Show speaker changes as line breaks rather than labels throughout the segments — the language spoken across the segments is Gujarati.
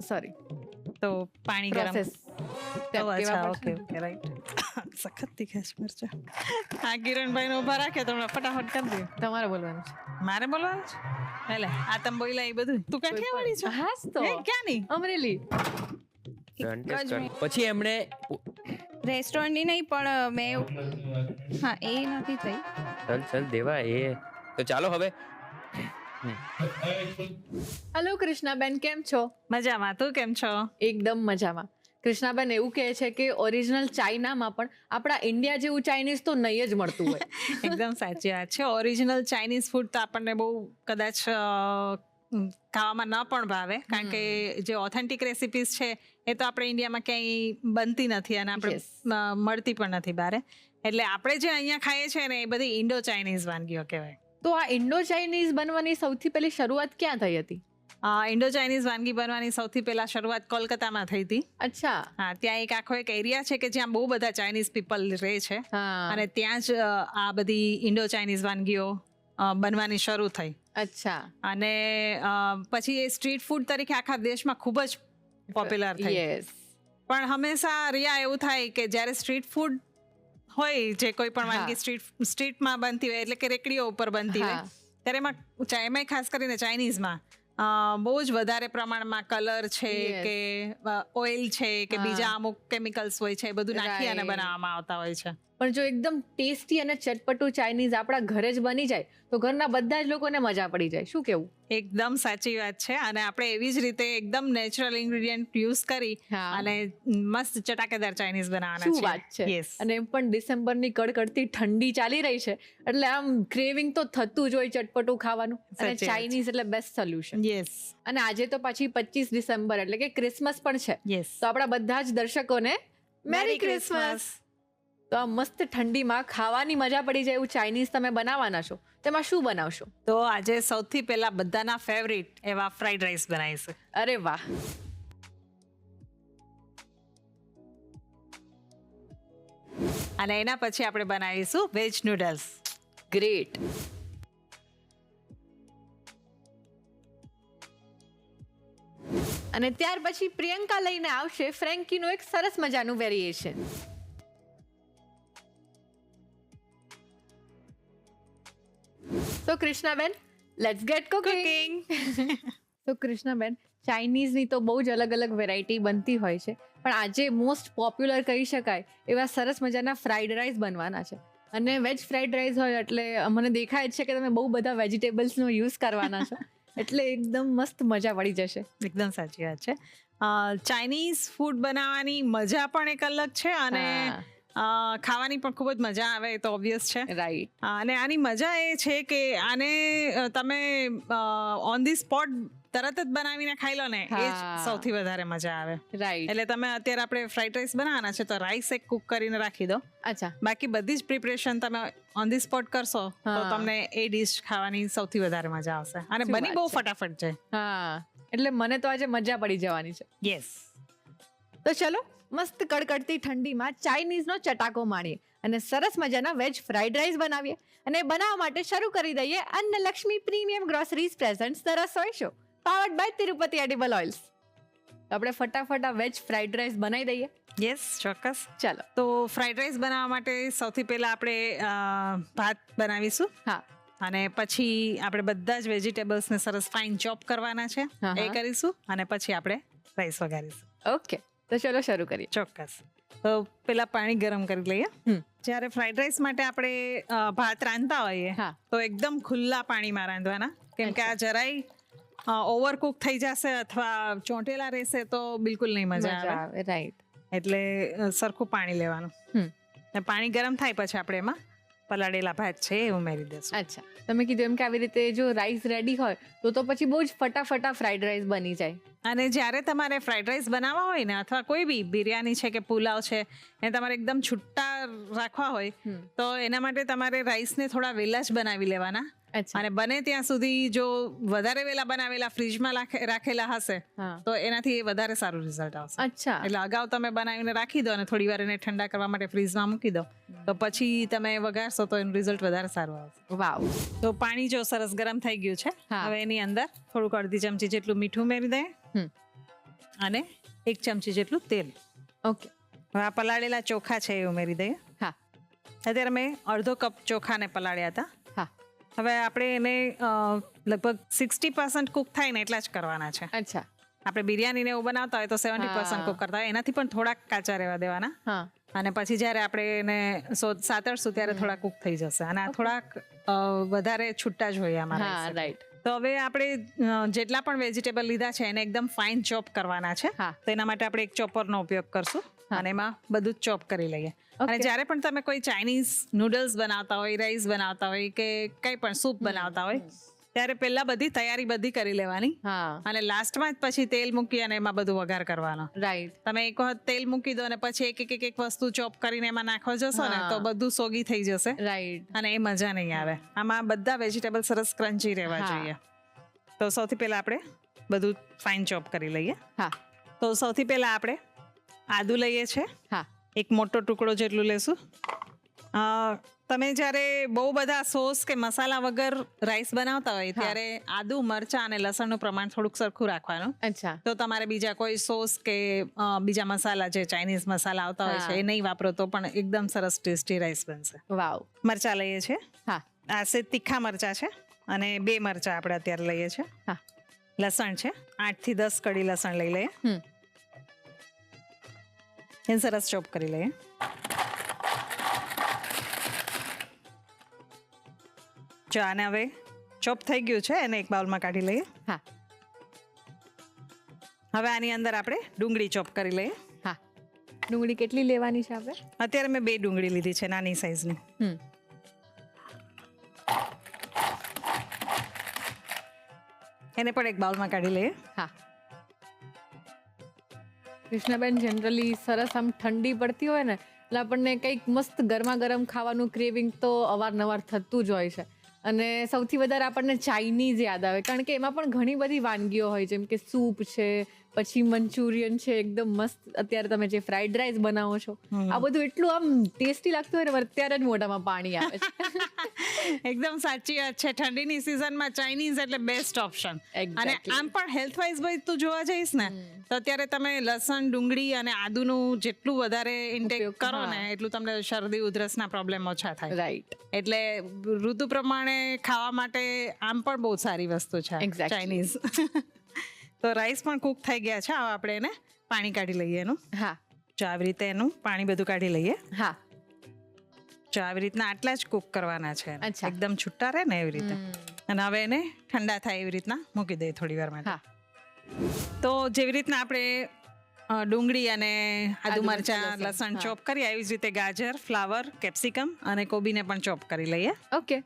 સોરી,
તો પાણી ગરમ.
Process
okay right. સખત તીખાશ મરચા. હા, કિરણભાઈ ને ઉભા રાખે તો ફટાફટ કરી દે.
તમારે બોલવાનું છે.
મારે બોલવાનું છે? એટલે આ તમે બોલ્યા એ બધું તું કાઠિયાવાડી છો?
હા તો
ક્યાં નહીં?
અમરેલી.
પછી એમણે
રેસ્ટોરન્ટની નહીં પણ મેં હા એ નથી થઈ.
ચલ દેવા એ તો ચાલો હવે.
હેલો કૃષ્ણાબેન, કેમ છો?
મજામાં. તું કેમ છો?
એકદમ મજામાં. કૃષ્ણાબેન એવું કહે છે કે ઓરિજિનલ ચાઇનામાં પણ આપણા ઇન્ડિયા જેવું ચાઇનીઝ તો નહીં જ મળતું હોય.
એકદમ સાચી વાત છે. ઓરિજિનલ ચાઇનીઝ ફૂડ તો આપણને બહુ કદાચ ખાવામાં ન પણ ભાવે, કારણ કે જે ઓથેન્ટિક રેસિપીઝ છે એ તો આપણે ઇન્ડિયામાં ક્યાંય બનતી નથી અને આપણે મળતી પણ નથી બારે. એટલે આપણે જે અહીંયા ખાઈએ છીએ ને એ બધી ઇન્ડો ચાઇનીઝ વાનગીઓ કહેવાય.
તો આ ઇન્ડો ચાઇનીઝ બનવાની સૌથી પહેલી શરૂઆત ક્યાં થઈ હતી?
ઇન્ડો ચાઇનીઝ વાનગી બનવાની સૌથી પહેલા શરૂઆત કોલકાતામાં થઈ હતી.
અચ્છા.
હા, ત્યાં એક આખો એક એરિયા છે કે જ્યાં બહુ બધા ચાઇનીઝ પીપલ રહે છે અને ત્યાં જ આ બધી ઇન્ડો ચાઇનીઝ વાનગીઓ બનવાની શરૂ થઈ.
અચ્છા.
અને પછી એ સ્ટ્રીટ ફૂડ તરીકે આખા દેશમાં ખૂબ જ પોપ્યુલર થઈ.
યસ.
પણ હંમેશા રિયા એવું થાય કે જ્યારે સ્ટ્રીટ ફૂડ હોય, જે કોઈ પણ વાનગી સ્ટ્રીટમાં બનતી હોય, એટલે કે રેકડીઓ ઉપર બનતી હોય, ત્યારે એમાં ખાસ કરીને ચાઇનીઝમાં બહુ જ વધારે પ્રમાણમાં કલર છે કે ઓઇલ છે કે બીજા અમુક કેમિકલ્સ હોય છે, એ બધું નાખી અને બનાવવામાં આવતા હોય છે.
પણ જો એકદમ ટેસ્ટી અને ચટપટું ચાઇનીઝ આપણા ઘરે જ બની જાય તો ઘરના બધા જ લોકોને મજા પડી જાય. શું કેવું?
એકદમ સાચી વાત છે. અને આપણે એવી જ રીતે એકદમ નેચરલ ઇન્ગ્રેડિયન્ટ યુઝ કરી અને મસ્ત ચટાકેદાર ચાઇનીઝ બનાવવાના છે.
શું વાત છે.
યસ.
અને એમ પણ ડિસેમ્બરની કડકડતી ઠંડી ચાલી રહી છે એટલે આમ ક્રેવિંગ તો થતું જ હોય ચટપટું ખાવાનું, અને ચાઇનીઝ એટલે બેસ્ટ સોલ્યુશન.
યસ.
અને આજે તો પાછી 25 ડિસેમ્બર એટલે કે ક્રિસમસ પણ છે.
યસ.
તો આપણા બધા જ દર્શકોને મેરી ક્રિસમસ. તો આ મસ્ત ઠંડીમાં ખાવાની મજા પડી જાય એવું ચાઇનીઝ તમે બનાવવાના છો, તેમાં શું બનાવશો?
તો આજે સૌથી પહેલા બધાના ફેવરિટ એવા ફ્રાઈડ રાઈસ બનાવીશું.
અરે વાહ.
અને એના પછી આપણે બનાવીશું વેજ નૂડલ્સ.
ગ્રેટ. અને ત્યાર પછી પ્રિયંકા લઈને આવશે ફ્રેન્કીનું એક સરસ મજાનું વેરિએશન. તો કૃષ્ણાબેન, લેટ્સ ગેટ કુકિંગ. તો કૃષ્ણાબેન, ચાઇનીઝની તો બહુ જ અલગ અલગ વેરાયટી બનતી હોય છે, પણ આજે મોસ્ટ પોપ્યુલર કહી શકાય એવા સરસ મજાના ફ્રાઈડ રાઈસ બનવાના છે. અને વેજ ફ્રાઈડ રાઈસ હોય એટલે મને દેખાય જ છે કે તમે બહુ બધા વેજીટેબલ્સનો યુઝ કરવાના છો, એટલે એકદમ મસ્ત મજા પડી જશે.
એકદમ સાચી વાત છે. ચાઇનીઝ ફૂડ બનાવવાની મજા પણ એક અલગ છે અને ખાવાની પણ ખૂબ જ મજા આવે, એ તો ઓબ્વિયસ છે.
રાઈટ.
અને આની મજા એ છે કે આને તમે ઓન ધી સ્પોટ તરત જ બનાવીને ખાઈ લો ને, એ જ સૌથી વધારે મજા આવે.
રાઈટ.
એટલે તમે અત્યારે આપણે ફ્રાઈડ રાઈસ બનાવવાના છે તો રાઈસ એક કુક કરીને રાખી દો.
અચ્છા.
બાકી બધી જ પ્રિપરેશન તમે ઓન ધી સ્પોટ કરશો તો તમને એ ડીશ ખાવાની સૌથી વધારે મજા આવશે. અને બની બહુ ફટાફટ છે.
હા, એટલે મને તો આજે મજા પડી જવાની છે.
યસ.
તો ચલો મસ્ત કડકડતી ઠંડીમાં ચાઇનીઝનો ચટાકો માણીએ અને સરસ મજાના વેજ ફ્રાઈડ રાઈસ બનાવીએ. અને બનાવવા માટે શરૂ કરી દઈએ Annalakshmi premium groceries presents the રસોઈ show, powered by Tirupati edible oils. આપણે ફટાફટ આ વેજ ફ્રાઈડ રાઈસ બનાવી દઈએ.
યસ, ચોક્કસ.
ચાલો.
તો ફ્રાઈડ રાઈસ બનાવવા માટે સૌથી પહેલા આપણે ભાત બનાવીશું.
હા.
અને પછી આપણે બધા જ વેજીટેબલ્સને સરસ ફાઇન ચોપ કરવાના છે, એ કરીશું. અને પછી આપણે રાઈસ વઘારીશું.
ઓકે, તો ચલો શરૂ કરીએ.
ચોક્કસ. તો પેલા પાણી ગરમ કરી લઈએ. જ્યારે ફ્રાઈડ રાઈસ માટે આપણે ભાત રાંધતા હોઈએ તો એકદમ ખુલ્લા પાણીમાં રાંધવાના, કેમ કે આ જરાય ઓવરકુક થઈ જશે અથવા ચોંટેલા રહેશે તો બિલકુલ નહીં મજા આવે.
રાઈટ.
એટલે સરખું પાણી લેવાનું. પાણી ગરમ થાય પછી આપણે એમાં પલાળેલા ભાત છે એ ઉમેરી દેશું.
અચ્છા, તમે કીધું એમ કે આવી રીતે જો રાઈસ રેડી હોય તો પછી બહુ જ ફટાફટ ફ્રાઈડ રાઈસ બની જાય.
અને જ્યારે તમારે ફ્રાઈડ રાઈસ બનાવવા હોય ને, અથવા કોઈ બી બિરયાની છે કે પુલાવ છે, એને તમારે એકદમ છૂટા રાખવા હોય તો એના માટે તમારે રાઈસને થોડા વેલા જ બનાવી લેવાના. અને બને ત્યાં સુધી જો વધારે વેલા બનાવેલા ફ્રીજમાં રાખેલા હશે તો એનાથી વધારે સારું રિઝલ્ટ આવશે.
અચ્છા.
એટલે અગાઉ તમે બનાવીને રાખી દો અને થોડી વાર એને ઠંડા કરવા માટે ફ્રીજમાં મૂકી દો તો પછી તમે વઘારશો તો એનું રિઝલ્ટ વધારે સારું આવશે.
વાવ.
તો પાણી જો સરસ ગરમ થઈ ગયું છે, હવે એની અંદર થોડુંક અડધી ચમચી જેટલું મીઠું ઉમેરી દઈએ. અને 1 ચમચી જેટલું તેલ.
ઓકે.
હવે આ પલાળેલા ચોખા છે એ ઉમેરી દઈએ.
હા.
અત્યારે મેં અડધો કપ ચોખાને પલાળ્યા હતા.
હા.
હવે આપણે એને લગભગ 60% કુક થાય ને એટલા જ કરવાના છે.
અચ્છા.
આપણે બિરયાનીને એવું બનાવતા હોય તો 70% કુક કરતા હોય, એનાથી પણ થોડાક કાચા રહેવા દેવાના.
હા.
અને પછી જ્યારે આપણે એને સાતળશું ત્યારે થોડા કુક થઈ જશે. અને આ થોડાક વધારે છૂટા જોઈએ અમારા.
હા, રાઈટ.
તો હવે આપણે જેટલા પણ વેજીટેબલ લીધા છે એને એકદમ ફાઇન ચોપ કરવાના છે.
હા.
તો એના માટે આપણે એક ચોપરનો ઉપયોગ કરશું અને એમાં બધું જ ચોપ કરી લઈએ. અને
Okay.
જ્યારે પણ તમે કોઈ ચાઇનીઝ નૂડલ્સ બનાવતા હોય, રાઈસ બનાવતા હોય કે કંઈ પણ સૂપ બનાવતા હોય ત્યારે પહેલા બધી તૈયારી બધી કરી લેવાની
હા,
અને લાસ્ટમાં જ પછી તેલ મૂકી અને એમાં બધું વઘાર કરવાનો.
રાઈટ.
તમે એક વખત તેલ મૂકી દો અને પછી એક વસ્તુ ચોપ કરીને એમાં નાખવા જશો ને તો બધું સોગી થઈ જશે
રાઈટ.
અને એ મજા નહીં આવે. આમાં બધા વેજીટેબલ સરસ ક્રન્ચી રહેવા
હા.
જોઈએ. તો સૌથી પહેલા આપણે બધું ફાઇન ચોપ કરી લઈએ.
હા.
તો સૌથી પહેલા આપણે આદુ લઈએ છે.
હા.
એક મોટો ટુકડો જેટલું લેશું. તમે જ્યારે બહુ બધા સોસ કે મસાલા વગર રાઈસ બનાવતા હોય ત્યારે આદુ, મરચાં અને લસણનું પ્રમાણ થોડુંક સરખું રાખવાનું.
અચ્છા.
તો તમારે બીજા કોઈ સોસ કે બીજા મસાલા જે ચાઇનીઝ મસાલા આવતા હોય છે એ નહીં વાપરો તો પણ એકદમ સરસ ટેસ્ટી રાઈસ બનશે.
વાવ.
મરચાં લઈએ છીએ.
હા.
આ છે તીખા મરચાં છે અને 2 મરચાં આપણે અત્યારે લઈએ છીએ.
હા.
લસણ છે 8 થી 10 કડી લસણ લઈ લઈએ. એને સરસ ચોપ કરી લઈએ. જો આને હવે ચોપ થઈ ગયું છે એને એક બાઉલમાં કાઢી લઈએ.
હા.
હવે આની અંદર આપણે ડુંગળી ચોપ કરી લઈએ.
હા. ડુંગળી કેટલી લેવાની છે આપણે?
અત્યારે મેં 2 ડુંગળી લીધી છે નાની સાઈઝની. એને પણ એક બાઉલમાં કાઢી લઈએ.
હા. કૃષ્ણાબેન, જનરલી સરસ આમ ઠંડી પડતી હોય ને એટલે આપણને કંઈક મસ્ત ગરમા ગરમ ખાવાનું ક્રેવિંગ તો અવારનવાર થતું જ હોય છે. અને સૌથી વધારે આપણને ચાઇનીઝ યાદ આવે કારણ કે એમાં પણ ઘણી બધી વાનગીઓ હોય જેમ કે સૂપ છે, પછી મંચુરિયન છે, એકદમ મસ્ત અત્યારે તમે જે ફ્રાઈડ રાઈસ બનાવો છો આ બધું એટલું આમ ટેસ્ટી લાગતું હોય ને અત્યારે જ મોઢામાં પાણી આવે છે.
એકદમ સાચી વાત છે. ઠંડીની સિઝનમાં ચાઇનીઝ એટલે બેસ્ટ ઓપ્શન. અને આમ પણ હેલ્થ વાઇઝ ભાઈ તું જોવા જઈશ ને તો અત્યારે તમે લસણ, ડુંગળી અને આદુનું જેટલું વધારે ઇન્ટેક કરો ને એટલું તમને શરદી ઉધરસના પ્રોબ્લેમ ઓછા થાય.
રાઈટ.
એટલે ઋતુ પ્રમાણે ખાવા માટે આમ પણ બહુ સારી વસ્તુ છે ચાઇનીઝ. તો રાઈસ પણ કુક થઈ ગયા છે. હવે આપણે એને પાણી કાઢી લઈએ એનું.
હા.
જો આવી રીતે એનું પાણી બધું કાઢી લઈએ.
હા.
જો આવી રીતના આટલા જ કુક કરવાના છે.
અચ્છા.
એકદમ છૂટા રહે ને એવી રીતે. અને હવે એને ઠંડા થાય એવી રીતના મૂકી દઈએ થોડી વાર માટે.
હા.
તો જેવી રીતના આપણે ડુંગળી અને આદુ, મરચાં, લસણ ચોપ કરી એવી જ રીતે ગાજર, ફ્લાવર, કેપ્સિકમ અને કોબીને પણ ચોપ કરી લઈએ.
ઓકે.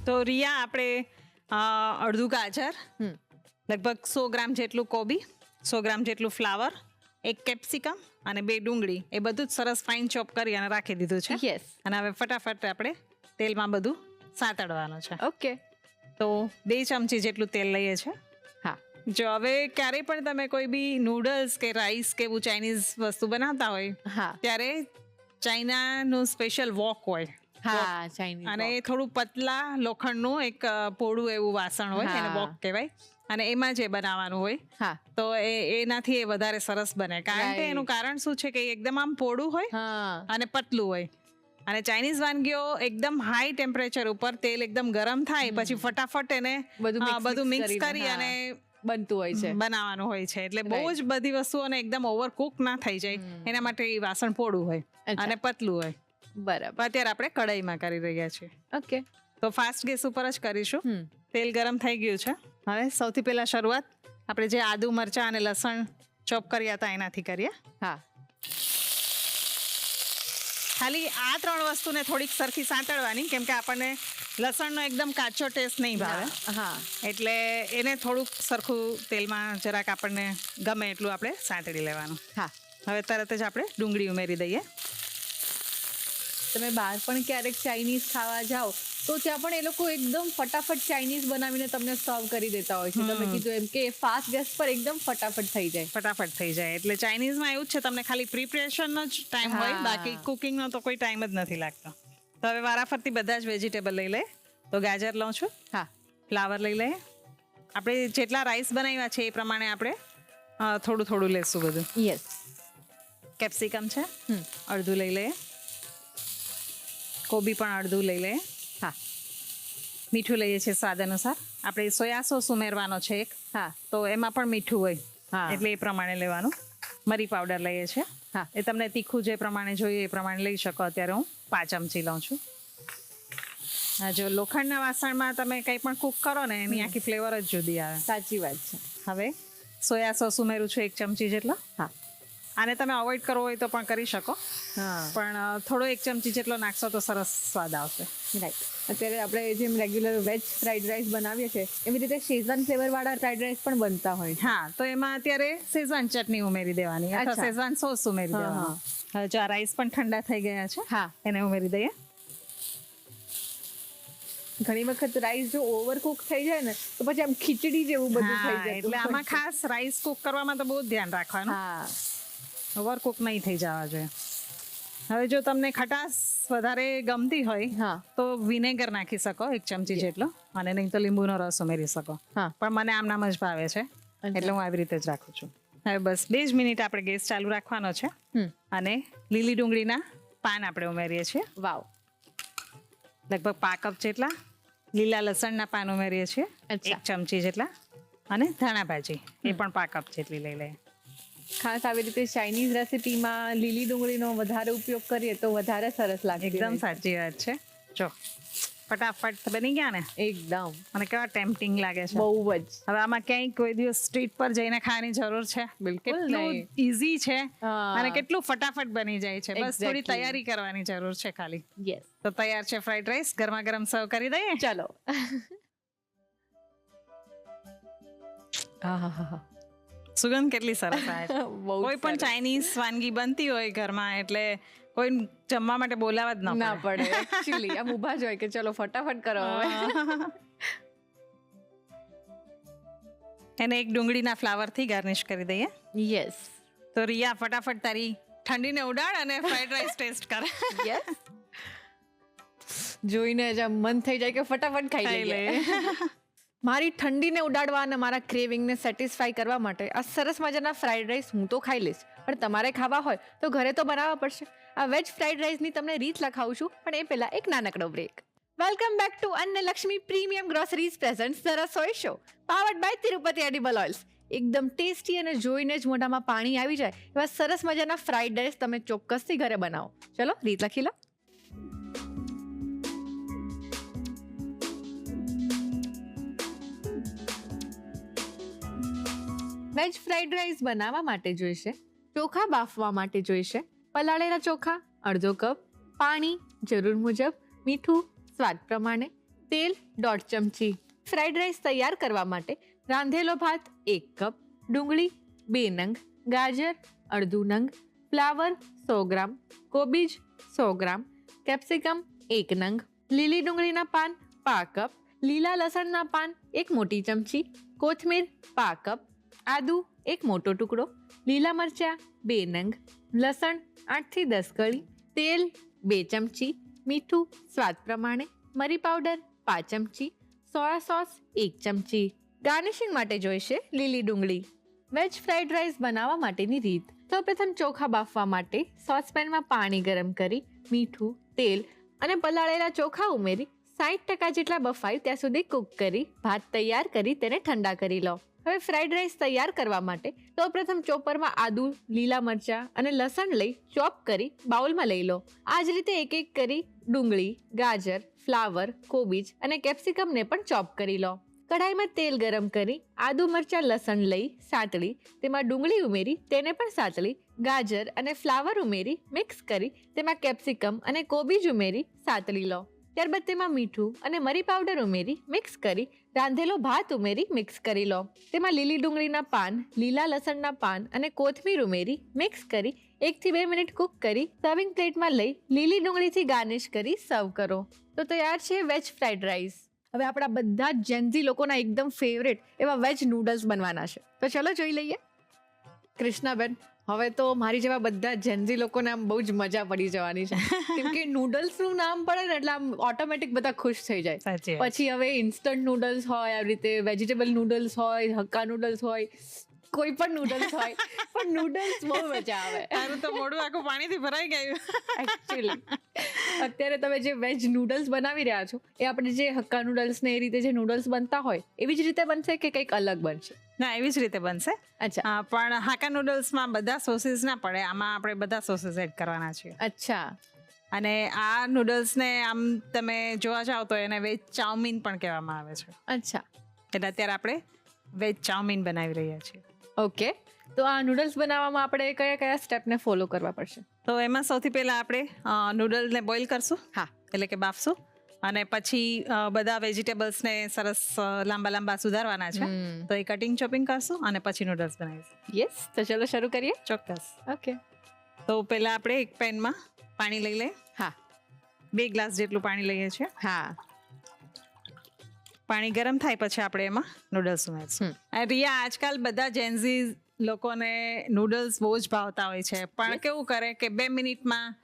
તો રિયા આપણે અડધું ગાજર, લગભગ 100 ગ્રામ જેટલું કોબી, 100 ગ્રામ જેટલું ફ્લાવર, 1 કેપ્સિકમ અને 2 ડુંગળી એ બધું જ સરસ ફાઇન ચોપ કરી અને રાખી દીધું છે.
યસ.
અને હવે ફટાફટ આપણે તેલમાં બધું સાતળવાનું છે.
ઓકે.
તો 2 ચમચી જેટલું તેલ લઈએ છીએ.
હા.
જો હવે ક્યારેય પણ તમે કોઈ બી નૂડલ્સ કે રાઈસ કે એવું ચાઇનીઝ વસ્તુ બનાવતા હોય
હા.
ત્યારે ચાઇનાનું સ્પેશિયલ વોક હોય.
હા, ચાઇનીઝ.
અને એ થોડું પતલા લોખંડનું એક પોળું એવું વાસણ હોય એને વોક કહેવાય. અને એમાં જે બનાવવાનું હોય
હા.
તો એનાથી એ વધારે સરસ બને કારણ કે એનું કારણ શું છે કે એકદમ આમ પોળું હોય
હા.
અને પતલું હોય. અને ચાઇનીઝ વાનગીઓ એકદમ હાઈ ટેમ્પરેચર ઉપર તેલ એકદમ ગરમ થાય પછી ફટાફટ એને બધું મિક્સ કરી અને
બનતું હોય છે,
બનાવવાનું હોય છે. એટલે બહુ જ બધી વસ્તુઓને એકદમ ઓવર કુક ના થઈ જાય એના માટે એ વાસણ પોળું હોય અને પતલું હોય.
બરાબર.
અત્યારે આપણે કઢાઈમાં કરી રહ્યા છીએ.
ઓકે.
તો ફાસ્ટ ગેસ ઉપર જ કરીશું. તેલ ગરમ થઈ ગયું છે. હવે સૌથી પહેલા શરૂઆત આપણે જે આદુ, મરચાં અને લસણ ચોપ કર્યા હતા એનાથી કરીએ.
હા.
ખાલી આ 3 વસ્તુને થોડીક સરખી સાંતળવાની કેમ કે આપણને લસણનો એકદમ કાચો ટેસ્ટ નહીં ભાવે.
હા.
એટલે એને થોડુંક સરખું તેલમાં જરાક આપણને ગમે એટલું આપણે સાંતળી લેવાનું.
હા.
હવે તરત જ આપણે ડુંગળી ઉમેરી દઈએ.
તમે બહાર પણ ક્યારેક ચાઇનીઝ ખાવા જાઓ તો ત્યાં પણ એ લોકો એકદમ ફટાફટ ચાઇનીઝ બનાવીને તમને સર્વ કરી દેતા હોય છે. તમે કીધું એમ કે ફાસ્ટ ગેસ પર એકદમ ફટાફટ થઈ જાય.
એટલે ચાઇનીઝમાં એવું જ છે તમને ખાલી પ્રિપરેશનનો જ ટાઈમ હોય બાકી કુકિંગનો તો કોઈ ટાઈમ જ નથી લાગતો. તો હવે વારાફરતી બધા જ વેજીટેબલ લઈ લે. તો ગાજર લઉં છું,
હા
ફ્લાવર લઈ લઈએ. આપણે જેટલા રાઈસ બનાવ્યા છે એ પ્રમાણે આપણે થોડું થોડું લેશું બધું.
યસ.
કેપ્સિકમ છે, અડધું લઈ લઈએ. કોબી પણ અડધું લઈ લઈએ.
હા
મીઠું લઈએ છીએ સ્વાદ અનુસાર. આપણે સોયા સોસ ઉમેરવાનો છે એક,
હા
તો એમાં પણ મીઠું હોય,
હા.
એટલે એ પ્રમાણે લેવાનું. મરી પાવડર લઈએ છીએ.
હા.
એ તમને તીખું જે પ્રમાણે જોઈએ એ પ્રમાણે લઈ શકો. અત્યારે હું 5 ચમચી લઉં છું. જો લોખંડના વાસણમાં તમે કંઈ પણ કૂક કરો ને એની આખી ફ્લેવર જ જુદી આવે.
સાચી વાત છે.
હવે સોયા સોસ ઉમેરું છું 1 ચમચી જેટલો.
હા
આને તમે અવોઇડ કરવો હોય તો પણ કરી શકો,
હા
પણ થોડો 1 ચમચી જેટલો નાખશો તો સરસ સ્વાદ આવશે.
રાઈટ. અત્યારે આપણે જેમ રેગ્યુલર વેજ ફ્રાઈડ રાઈસ બનાવીએ છીએ એવી રીતે શેઝવાન ફ્લેવર વાળા ફ્રાઈડ રાઈસ પણ બનતા હોય છે.
હા, તો એમાં અત્યારે શેઝવાન ચટણી ઉમેરી દેવાની અથવા
અચ્છા.
શેઝવાન સોસ ઉમેરી
હા,
દેવાની. હવે જો આ રાઈસ પણ ઠંડા થઈ ગયા છે,
હા.
એને ઉમેરી દઈએ.
ઘણી વખત રાઈસ જો ઓવર કુક થઈ જાય ને તો પછી આમ ખીચડી જેવું બધું થઈ
હા,
જાય.
એટલે આમાં ખાસ રાઈસ કુક કરવામાં તો બહુ જ ધ્યાન રાખવાનું,
હા
ઓવર કુક નહીં થઈ જવા જોઈએ. હવે જો તમને ખટાશ વધારે ગમતી હોય
હા
તો વિનેગર નાખી શકો 1 ચમચી જેટલો, અને નહીં તો લીંબુનો રસ ઉમેરી શકો.
હા
પણ મને આમ નામ જ ભાવે છે એટલે હું આવી રીતે જ રાખું છું. હવે બસ 2 જ મિનિટ આપણે ગેસ ચાલુ રાખવાનો છે, અને લીલી ડુંગળીના પાન આપણે ઉમેરીએ છીએ.
વાવ.
લગભગ 5 કપ જેટલા. લીલા લસણના પાન ઉમેરીએ છીએ
અચ્છા.
1 ચમચી જેટલા, અને ધાણા ભાજી એ પણ 5 કપ જેટલી લઈ લઈએ.
ખાસ આવી રીતે ચાઇનીઝ રેસીપીમાં લીલી ડુંગળીનો વધારે ઉપયોગ કરીએ તો વધારે સરસ લાગે.
એકદમ સાચી વાત છે. જો ફટાફટ બની ગયા ને,
એકદમ
અને કેવા ટેમ્પટિંગ લાગે છે.
બહુ જ.
હવે આમાં ક્યાંય કોઈ દિવસ સ્ટ્રીટ પર જઈને ખાવાની જરૂર છે?
બિલકુલ
કેટલું
નહીં.
ઈઝી છે
હા.
અને કેટલું ફટાફટ બની જાય છે. બસ થોડી
Exactly.
તૈયારી કરવાની જરૂર છે ખાલી.
યસ.
તો તૈયાર છે ફ્રાઈડ રાઈસ. ગરમા ગરમ સર્વ કરી દઈએ.
ચલો. આહાહા.
સુગંધ કેટલી સરસ આવે છે.
બહુ
કોઈ પણ ચાઇનીઝ વાનગી બનતી હોય ઘરમાં એટલે કોઈ જમવા માટે બોલાવા જ
ના
ન પડે.
પડે એકચ્યુઅલી આમ ઊભા જ હોય કે ચલો ફટાફટ કરો હવે.
એને એક ડુંગળીના ફ્લાવરથી ગાર્નિશ કરી દઈએ.
યસ
તો રિયા ફટાફટ તારી ઠંડીને ઉડાડ અને ફ્રાઈડ રાઈસ ટેસ્ટ કર.
યસ. જોઈને જ આમ મન થઈ જાય કે ફટાફટ ખાઈ
ખાઈ
લઈએ.
લે.
મારી ઠંડીને ઉડાડવા અને મારા ક્રેવિંગને સેટિસ્ફાઈ કરવા માટે આ સરસ મજાના ફ્રાઈડ રાઈસ હું તો ખાઈ લઈશ, પણ તમારે ખાવા હોય તો ઘરે તો બનાવવા પડશે. આ વેજ ફ્રાઈડ રાઈસની તમને રીત લખાવું છું, પણ એ પહેલા એક નાનકડો break. Welcome back to Annalakshmi premium groceries presents the રસોઈ show, powered by Tirupati edible oils. એકદમ ટેસ્ટી અને જોઈને જ મોઢામાં પાણી આવી જાય એવા સરસ મજાના ફ્રાઈડ રાઈસ તમે ચોક્કસથી ઘરે બનાવો. ચલો રીત લખી લો. વેજ ફ્રાઈડ રાઈસ બનાવવા માટે જોઈશે ચોખા બાફવા માટે જોઈશે પલાળેલા ચોખા અડધો કપ, પાણી જરૂર મુજબ, મીઠું સ્વાદ પ્રમાણે, તેલ 1.5 ચમચી. ફ્રાઈડ રાઈસ તૈયાર કરવા માટે રાંધેલો ભાત 1 કપ, ડુંગળી 2 નંગ, ગાજર અડધું નંગ, ફ્લાવર 100 ગ્રામ, કોબીજ 100 ગ્રામ, કેપ્સિકમ 1 નંગ, લીલી ડુંગળીના પાન 1/2 કપ, લીલા લસણના પાન 1 મોટી ચમચી, કોથમીર 1/2 કપ, આદુ 1 મોટો ટુકડો, લીલા મરચાં 2 નંગ, લસણ 8 થી 10 કળી, તેલ 2 ચમચી, મીઠું સ્વાદ પ્રમાણે, મરી પાવડર 5 ચમચી, સોયા સોસ 1 ચમચી. ગાર્નિશિંગ માટે જોઈશે લીલી ડુંગળી. વેજ ફ્રાઈડ રાઈસ બનાવવા માટેની રીત. સૌપ્રથમ ચોખા બાફવા માટે સોસપેનમાં પાણી ગરમ કરી મીઠું, તેલ અને પલાળેલા ચોખા ઉમેરી 60% જેટલા બફાય ત્યાં સુધી કૂક કરી ભાત તૈયાર કરી તેને ઠંડા કરી લો. હવે ફ્રાઈડ રાઈસ તૈયાર કરવા માટે સૌપ્રથમ ચોપરમાં આદુ, લીલા મરચાં અને લસણ લઈ ચોપ કરી બાઉલમાં લઈ લો. આ જ રીતે એક એક કરી ડુંગળી, ગાજર, ફ્લાવર, કોબીજ અને કેપ્સિકમને પણ ચોપ કરી લો. કઢાઈમાં તેલ ગરમ કરી આદુ, મરચાં, લસણ લઈ સાતળી તેમાં ડુંગળી ઉમેરી તેને પણ સાતળી, ગાજર અને ફ્લાવર ઉમેરી મિક્સ કરી તેમાં કેપ્સિકમ અને કોબીજ ઉમેરી સાતળી લો. ત્યારબાદ તેમાં મીઠું અને મરી પાવડર ઉમેરી મિક્સ કરી રાંધેલો ભાત ઉમેરી મિક્સ કરી લો. તેમાં લીલી ડુંગળીના પાન, લીલા લસણના પાન અને કોથમીર ઉમેરી મિક્સ કરી 1 થી 2 મિનિટ કુક કરી સર્વિંગ પ્લેટમાં લઈ લીલી ડુંગળીથી ગાર્નિશ કરી સર્વ કરો. તો તૈયાર છે વેજ ફ્રાઈડ રાઈસ. હવે આપણા બધા જ જેન્ઝી લોકોના એકદમ ફેવરેટ એવા વેજ નૂડલ્સ બનવાના છે, તો ચલો જોઈ લઈએ. કૃષ્ણાબેન, હવે તો મારી જેવા બધા જેન્ઝી લોકોને આમ બહુ જ મજા પડી જવાની છે કેમ કે નૂડલ્સ નું નામ પડે ને એટલે આમ ઓટોમેટિક બધા ખુશ થઈ જાય.
સાચી વાત.
પછી હવે ઇન્સ્ટન્ટ નૂડલ્સ હોય, આવી રીતે વેજીટેબલ નૂડલ્સ હોય, હક્કા નૂડલ્સ હોય, કોઈ પણ નૂડલ્સ હોય, પણ નૂડલ્સ બહુ મજા આવે.
તારું તો મોઢું આખું પાણીથી ભરાઈ ગયું.
એકચ્યુઅલી અત્યારે તમે જે વેજ નૂડલ્સ બનાવી રહ્યા છો એ આપણે જે હક્કા નૂડલ્સ ને એ રીતે જે નૂડલ્સ બનતા હોય એવી જ રીતે બનશે કે કંઈક અલગ બનશે?
ના, એવી જ રીતે બનશે.
અચ્છા
પણ હાકા નૂડલ્સમાં બધા સોસીસ ના પડે, આમાં આપણે બધા સોસીસ એડ કરવાના છીએ.
અચ્છા
અને આ નૂડલ્સને આમ તમે જોવા જાવ તો એને વેજ ચાઉમીન પણ કહેવામાં આવે છે.
અચ્છા
એટલે અત્યારે આપણે વેજ ચાઉમીન બનાવી રહ્યા છીએ.
ઓકે, તો આ નૂડલ્સ બનાવવામાં આપણે કયા કયા સ્ટેપને ફોલો કરવા પડશે?
તો એમાં સૌથી પહેલા આપણે નૂડલને બોઇલ કરશું,
હા
એટલે કે બાફશું, અને પછી બધા વેજીટેબલ્સને સરસ લાંબા લાંબા સુધારવાના છે. તો એ કટિંગ ચોપિંગ કરશું અને પછી નૂડલ્સ બનાવીશું.
યસ, તો ચલો શરૂ કરીએ.
ચોક્કસ.
ઓકે
તો પહેલા આપણે એક પેનમાં પાણી લઈ લઈએ.
હા
2 ગ્લાસ જેટલું પાણી લઈએ છીએ.
હા
પાણી ગરમ થાય પછી આપણે એમાં નૂડલ્સ ઉમેરશું. રિયા, આજકાલ બધા જેન્ઝી લોકોને નૂડલ્સ બહુ જ ભાવતા હોય છે, પણ કેવું કરે કે 2 મિનિટમાં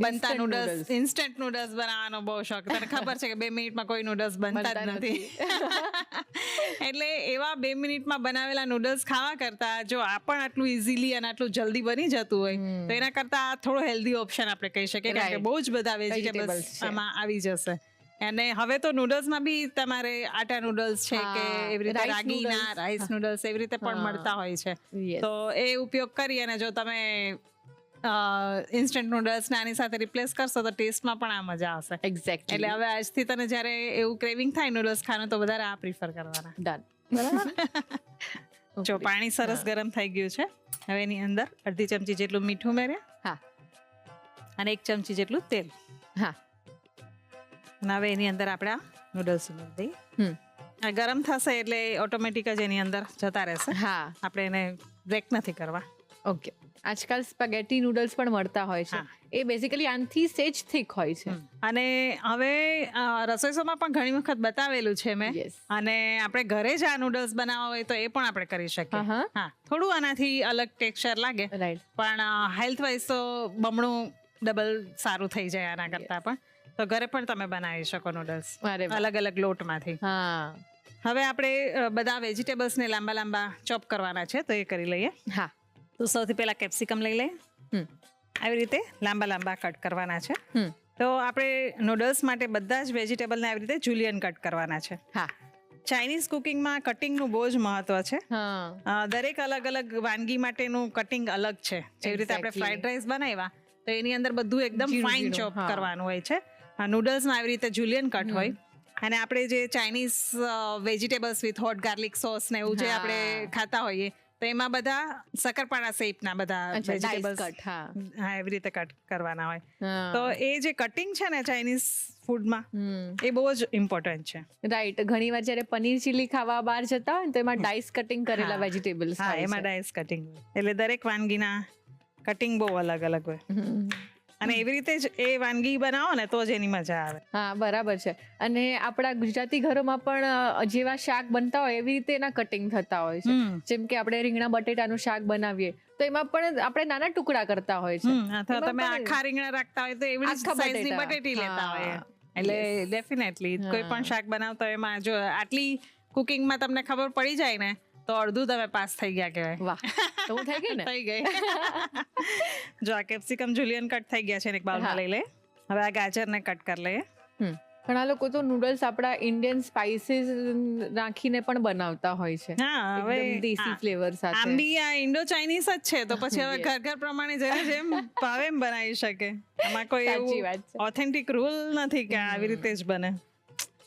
બનતા નૂડલ્સ, ઇન્સ્ટન્ટ નૂડલ્સ બનાવવાનો બહુ શોખ. તને ખબર છે કે 2 મિનિટમાં કોઈ નૂડલ્સ બનતા જ નથી. એટલે એવા 2 મિનિટમાં બનાવેલા નૂડલ્સ ખાવા કરતા જો આ પણ આટલું ઇઝીલી અને આટલું જલ્દી બની જતું હોય તો એના કરતા થોડો હેલ્ધી ઓપ્શન આપણે કહી શકીએ, કારણ કે બહુ જ બધા વેજીટેબલ્સ આમાં આવી જશે. અને હવે તો નૂડલ્સમાં બી તમારે આટા નૂડલ્સ છે કે એવી રીતે રાગીના રાઈસ નૂડલ્સ એવી રીતે પણ મળતા હોય છે. તો એ ઉપયોગ કરી અને જો તમે ઇન્સ્ટન્ટ નૂડલ્સ આની સાથે રિપ્લેસ કરશો તો ટેસ્ટમાં પણ આ મજા આવશે.
એક્ઝેક્ટલી.
એટલે હવે આજથી તને જ્યારે એવું ક્રેવિંગ થાય નૂડલ્સ ખાવાનું તો વધારે આ પ્રિફર કરવાના.
ડન.
જો પાણી સરસ ગરમ થઈ ગયું છે, હવે એની અંદર અડધી ચમચી જેટલું મીઠું ઉમેર્યા.
હા
અને 1 ચમચી જેટલું તેલ.
હા
અને હવે એની અંદર આપણે આ નૂડલ્સ ઉમેરી દઈએ. આ ગરમ થશે એટલે ઓટોમેટિક જ એની અંદર જતા રહેશે.
હા
આપણે એને બ્રેક નથી કરવા.
ઓકે. આજકાલ સ્પેગેટી નૂડલ્સ પણ મળતા હોય છે, એ બેઝિકલી આનથી સેજ થીક હોય છે.
અને હવે રસોઈ શોમાં પણ ઘણી વખત બતાવેલું છે મેં.
Yes.
અને આપણે ઘરે જ આ નૂડલ્સ બનાવવા હોય તો એ પણ આપણે કરી શકીએ.
હા.
હા, થોડું આનાથી અલગ ટેક્સચર લાગે,
રાઈટ.
પણ હેલ્થ વાઇઝ તો બમણું ડબલ સારું થઈ જાય આના કરતા પણ. તો ઘરે પણ તમે બનાવી શકો નૂડલ્સ
અરે વાહ.
અલગ અલગ લોટમાંથી.
હા
હવે આપણે બધા વેજીટેબલ્સને લાંબા લાંબા ચોપ કરવાના છે, તો એ કરી લઈએ.
હા
તો સૌથી પહેલા કેપ્સિકમ લઈ લઈએ. આવી રીતે લાંબા લાંબા કટ કરવાના છે. તો આપણે નૂડલ્સ માટે બધા જ વેજીટેબલને આવી રીતે જુલિયન કટ કરવાના છે.
હા
ચાઇનીઝ કુકિંગમાં કટિંગનું બહુ જ મહત્વ છે.
હા
દરેક અલગ અલગ વાનગી માટેનું કટિંગ અલગ છે. જેવી રીતે આપણે
Exactly.
ફ્રાઈડ રાઈસ બનાવ્યા તો એની અંદર બધું એકદમ
ઝીણું
ફાઇન
ઝીણું,
ચોપ
હા.
કરવાનું હોય છે. નૂડલ્સમાં આવી રીતે જુલિયન કટ હોય. અને આપણે જે Chinese vegetables with hot garlic sauce ને એવું જે
હા.
આપણે ખાતા હોઈએ તો એમાં બધા શકરપાણા શેપના બધા
અચ્છા, dice
વેજીટેબલ્સ
cut, હા.
હા એવી રીતે કટ કરવાના હોય.
હા.
તો એ જે કટિંગ છે ને ચાઇનીઝ ફૂડમાં એ બહુ જ ઇમ્પોર્ટન્ટ છે.
રાઈટ. ઘણી વાર જ્યારે પનીર ચીલી ખાવા બહાર જતા હોય ને તો એમાં ડાઇસ કટિંગ કરેલા
હા.
વેજીટેબલ્સ
હા, એમાં ડાયસ કટિંગ હોય એટલે દરેક વાનગીના કટિંગ બહુ અલગ અલગ હોય. અને એવી રીતે જ એ વાનગી બનાવો ને તો જ એની મજા આવે.
હા બરાબર છે. અને આપણા ગુજરાતી ઘરોમાં પણ જેવા શાક બનતા હોય એવી રીતે એના કટિંગ થતા હોય છે. જેમ કે આપણે રીંગણા બટેટાનું શાક બનાવીએ તો એમાં પણ આપણે નાના ટુકડા કરતા હોય છે.
અથવા
એમાં
તમે
પણ
આખા રીંગણા રાખતા હોય તો એવી
આખા
સાઈઝની
બટેટા.
બટેટી લેતા
હા.
હોય. એટલે ડેફિનેટલી કોઈ પણ શાક બનાવતા હોય એમાં જો આટલી કુકિંગમાં તમને ખબર પડી જાય ને તો અડધું તમે પાસ થઈ ગયા કહેવાય.
વાહ, તો હું થઈ ગઈ ને.
થઈ ગઈ. જો આ કેપ્સિકમ જુલિયન કટ થઈ ગયા છે ને એક બાઉલમાં લઈ લે. હવે આ ગાજરને કટ કરી લઈએ.
ઘણા લોકો તો નૂડલ્સ આપણા ઇન્ડિયન સ્પાઇસીસ નાખીને પણ બનાવતા હોય છે.
હા, હવે
એકદમ દેશી ફ્લેવર સાથે.
આમ બી આ ઇન્ડો ચાઇનીઝ જ છે તો પછી હવે ઘર ઘર પ્રમાણે જેને જેમ ભાવે એમ બનાવી શકે. આમાં કોઈ
સાચી
એવું
વાત છે.
ઓથેન્ટિક રૂલ નથી કે આવી રીતે જ બને.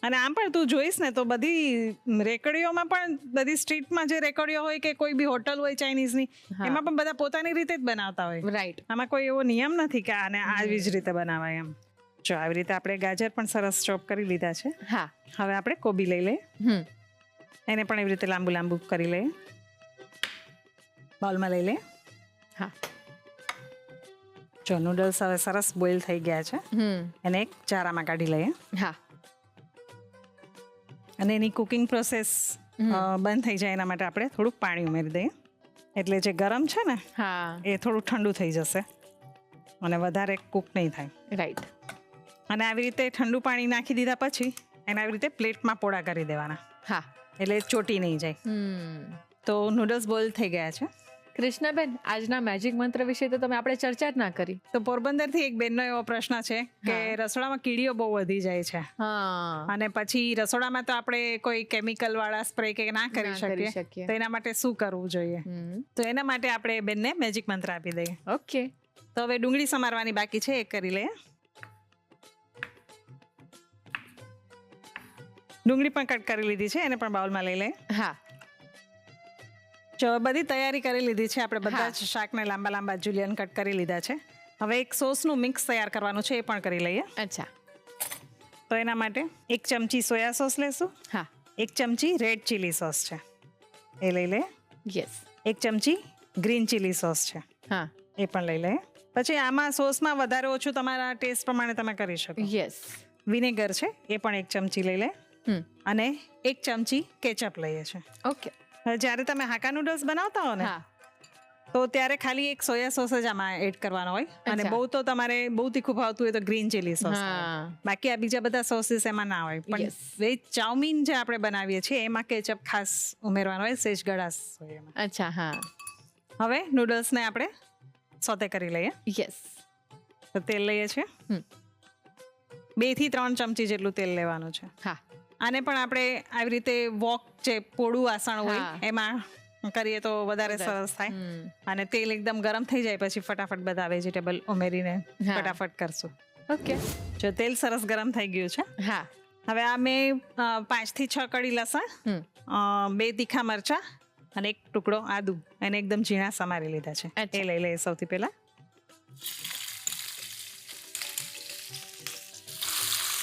અને આમ પણ તું જોઈશ ને તો બધી રેકડીઓમાં પણ બધી સ્ટ્રીટમાં જે રેકડીઓ હોય કે કોઈ બી હોટલ હોય ચાઇનીઝની એમાં પણ બધા પોતાની રીતે જ બનાવતા હોય.
રાઈટ.
આમાં કોઈ એવો નિયમ નથી કે આને આવી જ રીતે બનાવાય એમ. જો આવી રીતે આપણે ગાજર પણ સરસ ચોપ કરી લીધા છે.
હા.
હવે આપણે કોબી લઈ લઈએ. એને પણ એવી રીતે લાંબુ લાંબુ કરી લઈએ. બાઉલમાં લઈ લે.
હા.
જો નૂડલ્સ હવે સરસ બોઇલ થઈ ગયા છે. એને એક ચારામાં કાઢી લઈએ.
હા.
અને એની કુકિંગ પ્રોસેસ બંધ થઈ જાય એના માટે આપણે થોડુંક પાણી ઉમેરી દઈએ. એટલે જે ગરમ છે ને
હા
એ થોડું ઠંડુ થઈ જશે અને વધારે કૂક નહીં થાય.
રાઈટ.
અને આવી રીતે ઠંડુ પાણી નાખી દીધા પછી એને આવી રીતે પ્લેટમાં પોળા કરી દેવાના,
હા.
એટલે ચોટી નહીં જાય. તો નૂડલ્સ બોઇલ થઈ ગયા છે.
કૃષ્ણાબેન, આજના મેજિક મંત્ર વિશે તો તમે આપણે ચર્ચા જ ના કરી.
તો પોરબંદરથી એક બેનનો એવો પ્રશ્ન છે કે રસોડામાં કીડીઓ બહુ વધી જાય છે
હા
અને પછી રસોડામાં તો આપણે કોઈ કેમિકલ વાળા સ્પ્રે કે ના કરી
ના કરી
શકીએ,
શકીએ.
તો એના માટે શું કરવું જોઈએ? તો એના માટે આપણે બેનને મેજિક મંત્ર આપી દઈએ.
ઓકે.
તો હવે ડુંગળી સમારવાની બાકી છે, એ કરી લઈએ. ડુંગળી પણ કટ કરી લીધી છે, એને પણ બાઉલમાં લઈ લઈએ.
હા.
જો બધી તૈયારી કરી લીધી છે આપણે, બધા જ શાકને લાંબા લાંબા જુલિયન કટ કરી લીધા છે. હવે એક સોસનું મિક્સ તૈયાર કરવાનું છે, એ પણ કરી લઈએ.
અચ્છા.
તો એના માટે 1 ચમચી સોયા સોસ લેશું.
હા.
1 ચમચી રેડ ચીલી સોસ છે, એ લઈ લઈએ.
યસ.
1 ચમચી ગ્રીન ચીલી સોસ છે,
હા.
એ પણ લઈ લઈએ. પછી આમાં સોસમાં વધારે ઓછું તમારા ટેસ્ટ પ્રમાણે તમે કરી શકો.
યસ.
વિનેગર છે, એ પણ 1 ચમચી લઈ લે. અને 1 ચમચી કેચઅપ લઈએ છે.
ઓકે.
જ્યારે તમે હાકા નૂડલ્સ બનાવતા હો ને, તો ત્યારે ખાલી એક સોયા સોસ જ આમાં એડ કરવાનો હોય. અને બહુ તો તમારે બહુ તીખું ભાવતું હોય તો ગ્રીન ચીલી સોસ, બાકી આ બીજા બધા સોસીસ એમાં ના હોય. પણ વેજ ચાઉમીન જે આપણે બનાવીએ છીએ એમાં કેચઅપ ખાસ ઉમેરવાનો હોય, સેજ ગળાશ હોય એમાં.
અચ્છા. હા.
હવે નૂડલ્સને આપણે સોતે કરી લઈએ.
યસ.
તો તેલ લઈએ છીએ, 2 થી 3 ચમચી જેટલું તેલ લેવાનું છે.
હા.
આને પણ આપણે આવી રીતે વોક જે પોળું વાસણ હોય એમાં કરીએ તો વધારે સરસ થાય. અને તેલ એકદમ ગરમ થઈ જાય પછી ફટાફટ બધા વેજીટેબલ ઉમેરીને ફટાફટ કરશું.
ઓકે.
જો તેલ સરસ ગરમ થઈ ગયું છે,
હા.
હવે આ મેં 5 થી 6 કળી લસણ, 2 તીખા મરચા અને 1 ટુકડો આદુ એને એકદમ ઝીણા સમારી લીધા છે, એ લઈ લઈએ સૌથી પહેલા.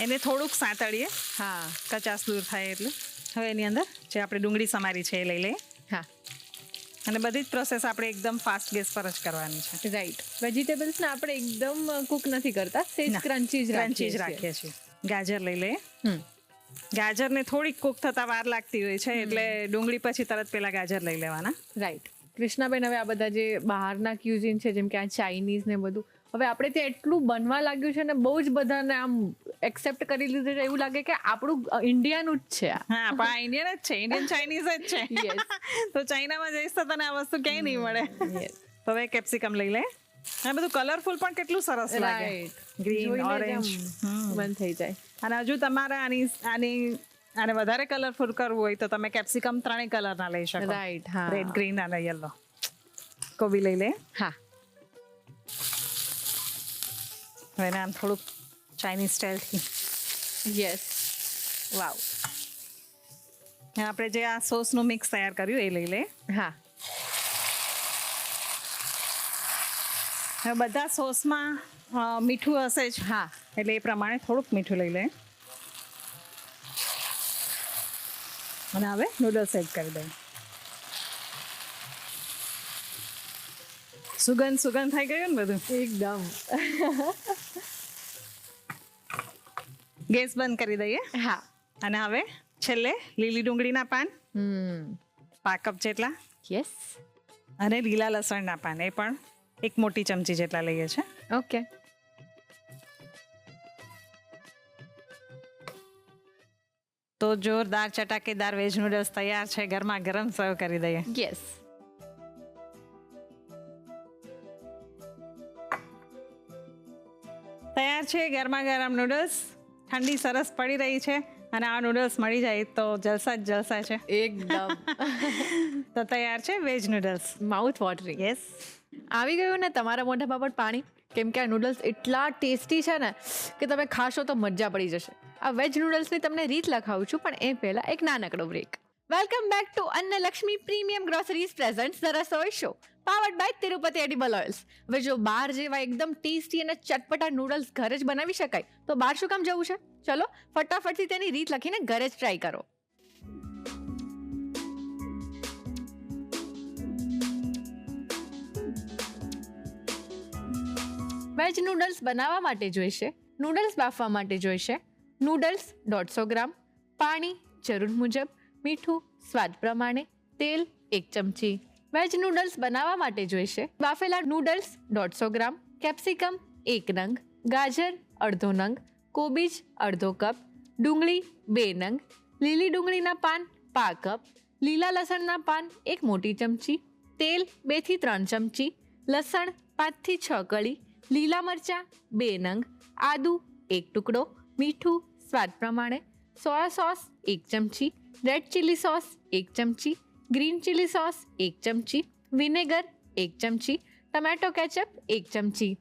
એને થોડુંક સાંતળીએ,
હા,
કચાશ દૂર થાય એટલે. હવે એની અંદર જે આપણે ડુંગળી સમારી છે એ લઈ લઈએ.
હા.
અને બધી જ પ્રોસેસ આપણે એકદમ ફાસ્ટ ગેસ પર જ કરવાની છે.
રાઈટ. વેજીટેબલ્સ ને આપણે એકદમ કુક નથી કરતા, સેજ ક્રન્ચી જ
રાખીએ છીએ. ગાજર લઈ લઈએ. ગાજરને થોડીક કુક થતા વાર લાગતી હોય છે, એટલે ડુંગળી પછી તરત પેલા ગાજર લઈ લેવાના.
રાઈટ. કૃષ્ણાબેન, હવે આ બધા જે બહારના ક્યુઝિન છે, જેમ કે આ ચાઇનીઝ ને બધું, હવે આપણે ત્યાં એટલું બનવા લાગ્યું છે ને બહુ જ બધાને આમ એક્સેપ્ટ કરી લીધું છે, એવું લાગે કે આપણું ઇન્ડિયાનું જ છે.
હા, પણ આ ઇન્ડિયન જ છે, ઇન્ડિયન ચાઇનીઝ જ છે. તો ચાઇનામાં જઈશ તો તને આ વસ્તુ ક્યાંય નહીં મળે. તો હવે કેપ્સિકમ લઈ લે. આ બધું કલરફુલ પણ કેટલું સરસ લાગે, ગ્રીન, ઓરેન્જ,
મન થઈ જાય.
અને હજુ તમારે આને વધારે કલરફુલ કરવું હોય તો તમે કેપ્સિકમ 3 કલરના લઈ શકો.
રાઈટ. હા.
રેડ, ગ્રીન અને યલો. કોબી લઈ લે.
હા.
હવે એને આમ થોડુંક ચાઇનીઝ સ્ટાઇલથી.
યસ. વાવ.
આપણે જે આ સોસનું મિક્સ તૈયાર કર્યું એ લઈ લે.
હા.
હવે બધા સોસમાં મીઠું હશે જ.
હા.
એટલે એ પ્રમાણે થોડુંક મીઠું લઈ લે. અને હવે નૂડલ્સ એડ કરી દઈએ. સુગંધ થઈ ગયું ને બધું
એકદમ.
ગેસ બંધ કરી દઈએ.
હા.
અને હવે છેલ્લે લીલી ડુંગળીના પાન 5 કપ જેટલા.
યસ.
અને લીલા લસણના પાન એ પણ 1 મોટી ચમચી જેટલા લઈએ છે.
ઓકે.
તો જોરદાર ચટાકેદાર વેજ નૂડલ્સ તૈયાર છે, ગરમા ગરમ સર્વ કરી દઈએ.
યસ.
તૈયાર છે ગરમા ગરમ નૂડલ્સ. ઠંડી સરસ પડી રહી છે અને આ નૂડલ્સ મળી જાય તો જલસા જ જલસા છે.
એકદમ.
તો તૈયાર છે veg noodles.
Mouth watering.
Yes.
આવી ગયું ને તમારા મોઢામાં પણ પાણી, કેમ કે આ નૂડલ્સ એટલા ટેસ્ટી છે ને કે તમે ખાશો તો મજા પડી જશે. આ વેજ નૂડલ્સની તમને રીત લખાવું છું, પણ એ પહેલા એક નાનકડો break. Welcome back to Annalakshmi premium groceries presents the રસોઈ show, powered by Tirupati edible oils. હવે જો બહાર જેવા એકદમ ટેસ્ટી અને ચટપટા નૂડલ્સ ઘરે જ બનાવી શકાય તો બહાર શું કામ જવું છે? ચલો ફટાફટથી તેની રીત લખીને ઘરે જ ટ્રાય કરો. વેજ નૂડલ્સ બનાવવા માટે જોઈશે નૂડલ્સ બાફવા માટે જોઈશે નૂડલ્સ 150 ગ્રામ, પાણી જરૂર મુજબ, મીઠું સ્વાદ પ્રમાણે, તેલ 1 ચમચી, વેજ નૂડલ્સ બનાવવા માટે જોઈશે બાફેલા નૂડલ્સ 150 ગ્રામ, કેપ્સિકમ 1 નંગ, ગાજર અડધો નંગ, કોબીજ અડધો કપ, ડુંગળી 2 નંગ, લીલી ડુંગળીના પાન 1/2 કપ, લીલા લસણના પાન 1 મોટી ચમચી, તેલ 2 થી 3 ચમચી, લસણ 5 થી 6 કળી, લીલા મરચાં 2 નંગ, આદુ 1 ટુકડો, મીઠું સ્વાદ પ્રમાણે, સોયા સોસ 1 ચમચી, રેડ ચીલી સોસ 1 ચમચી, ગ્રીન ચીલી સોસ 1 ચમચી, વિનેગર 1 ચમચી, ટમેટો કેચઅપ 1 ચમચી.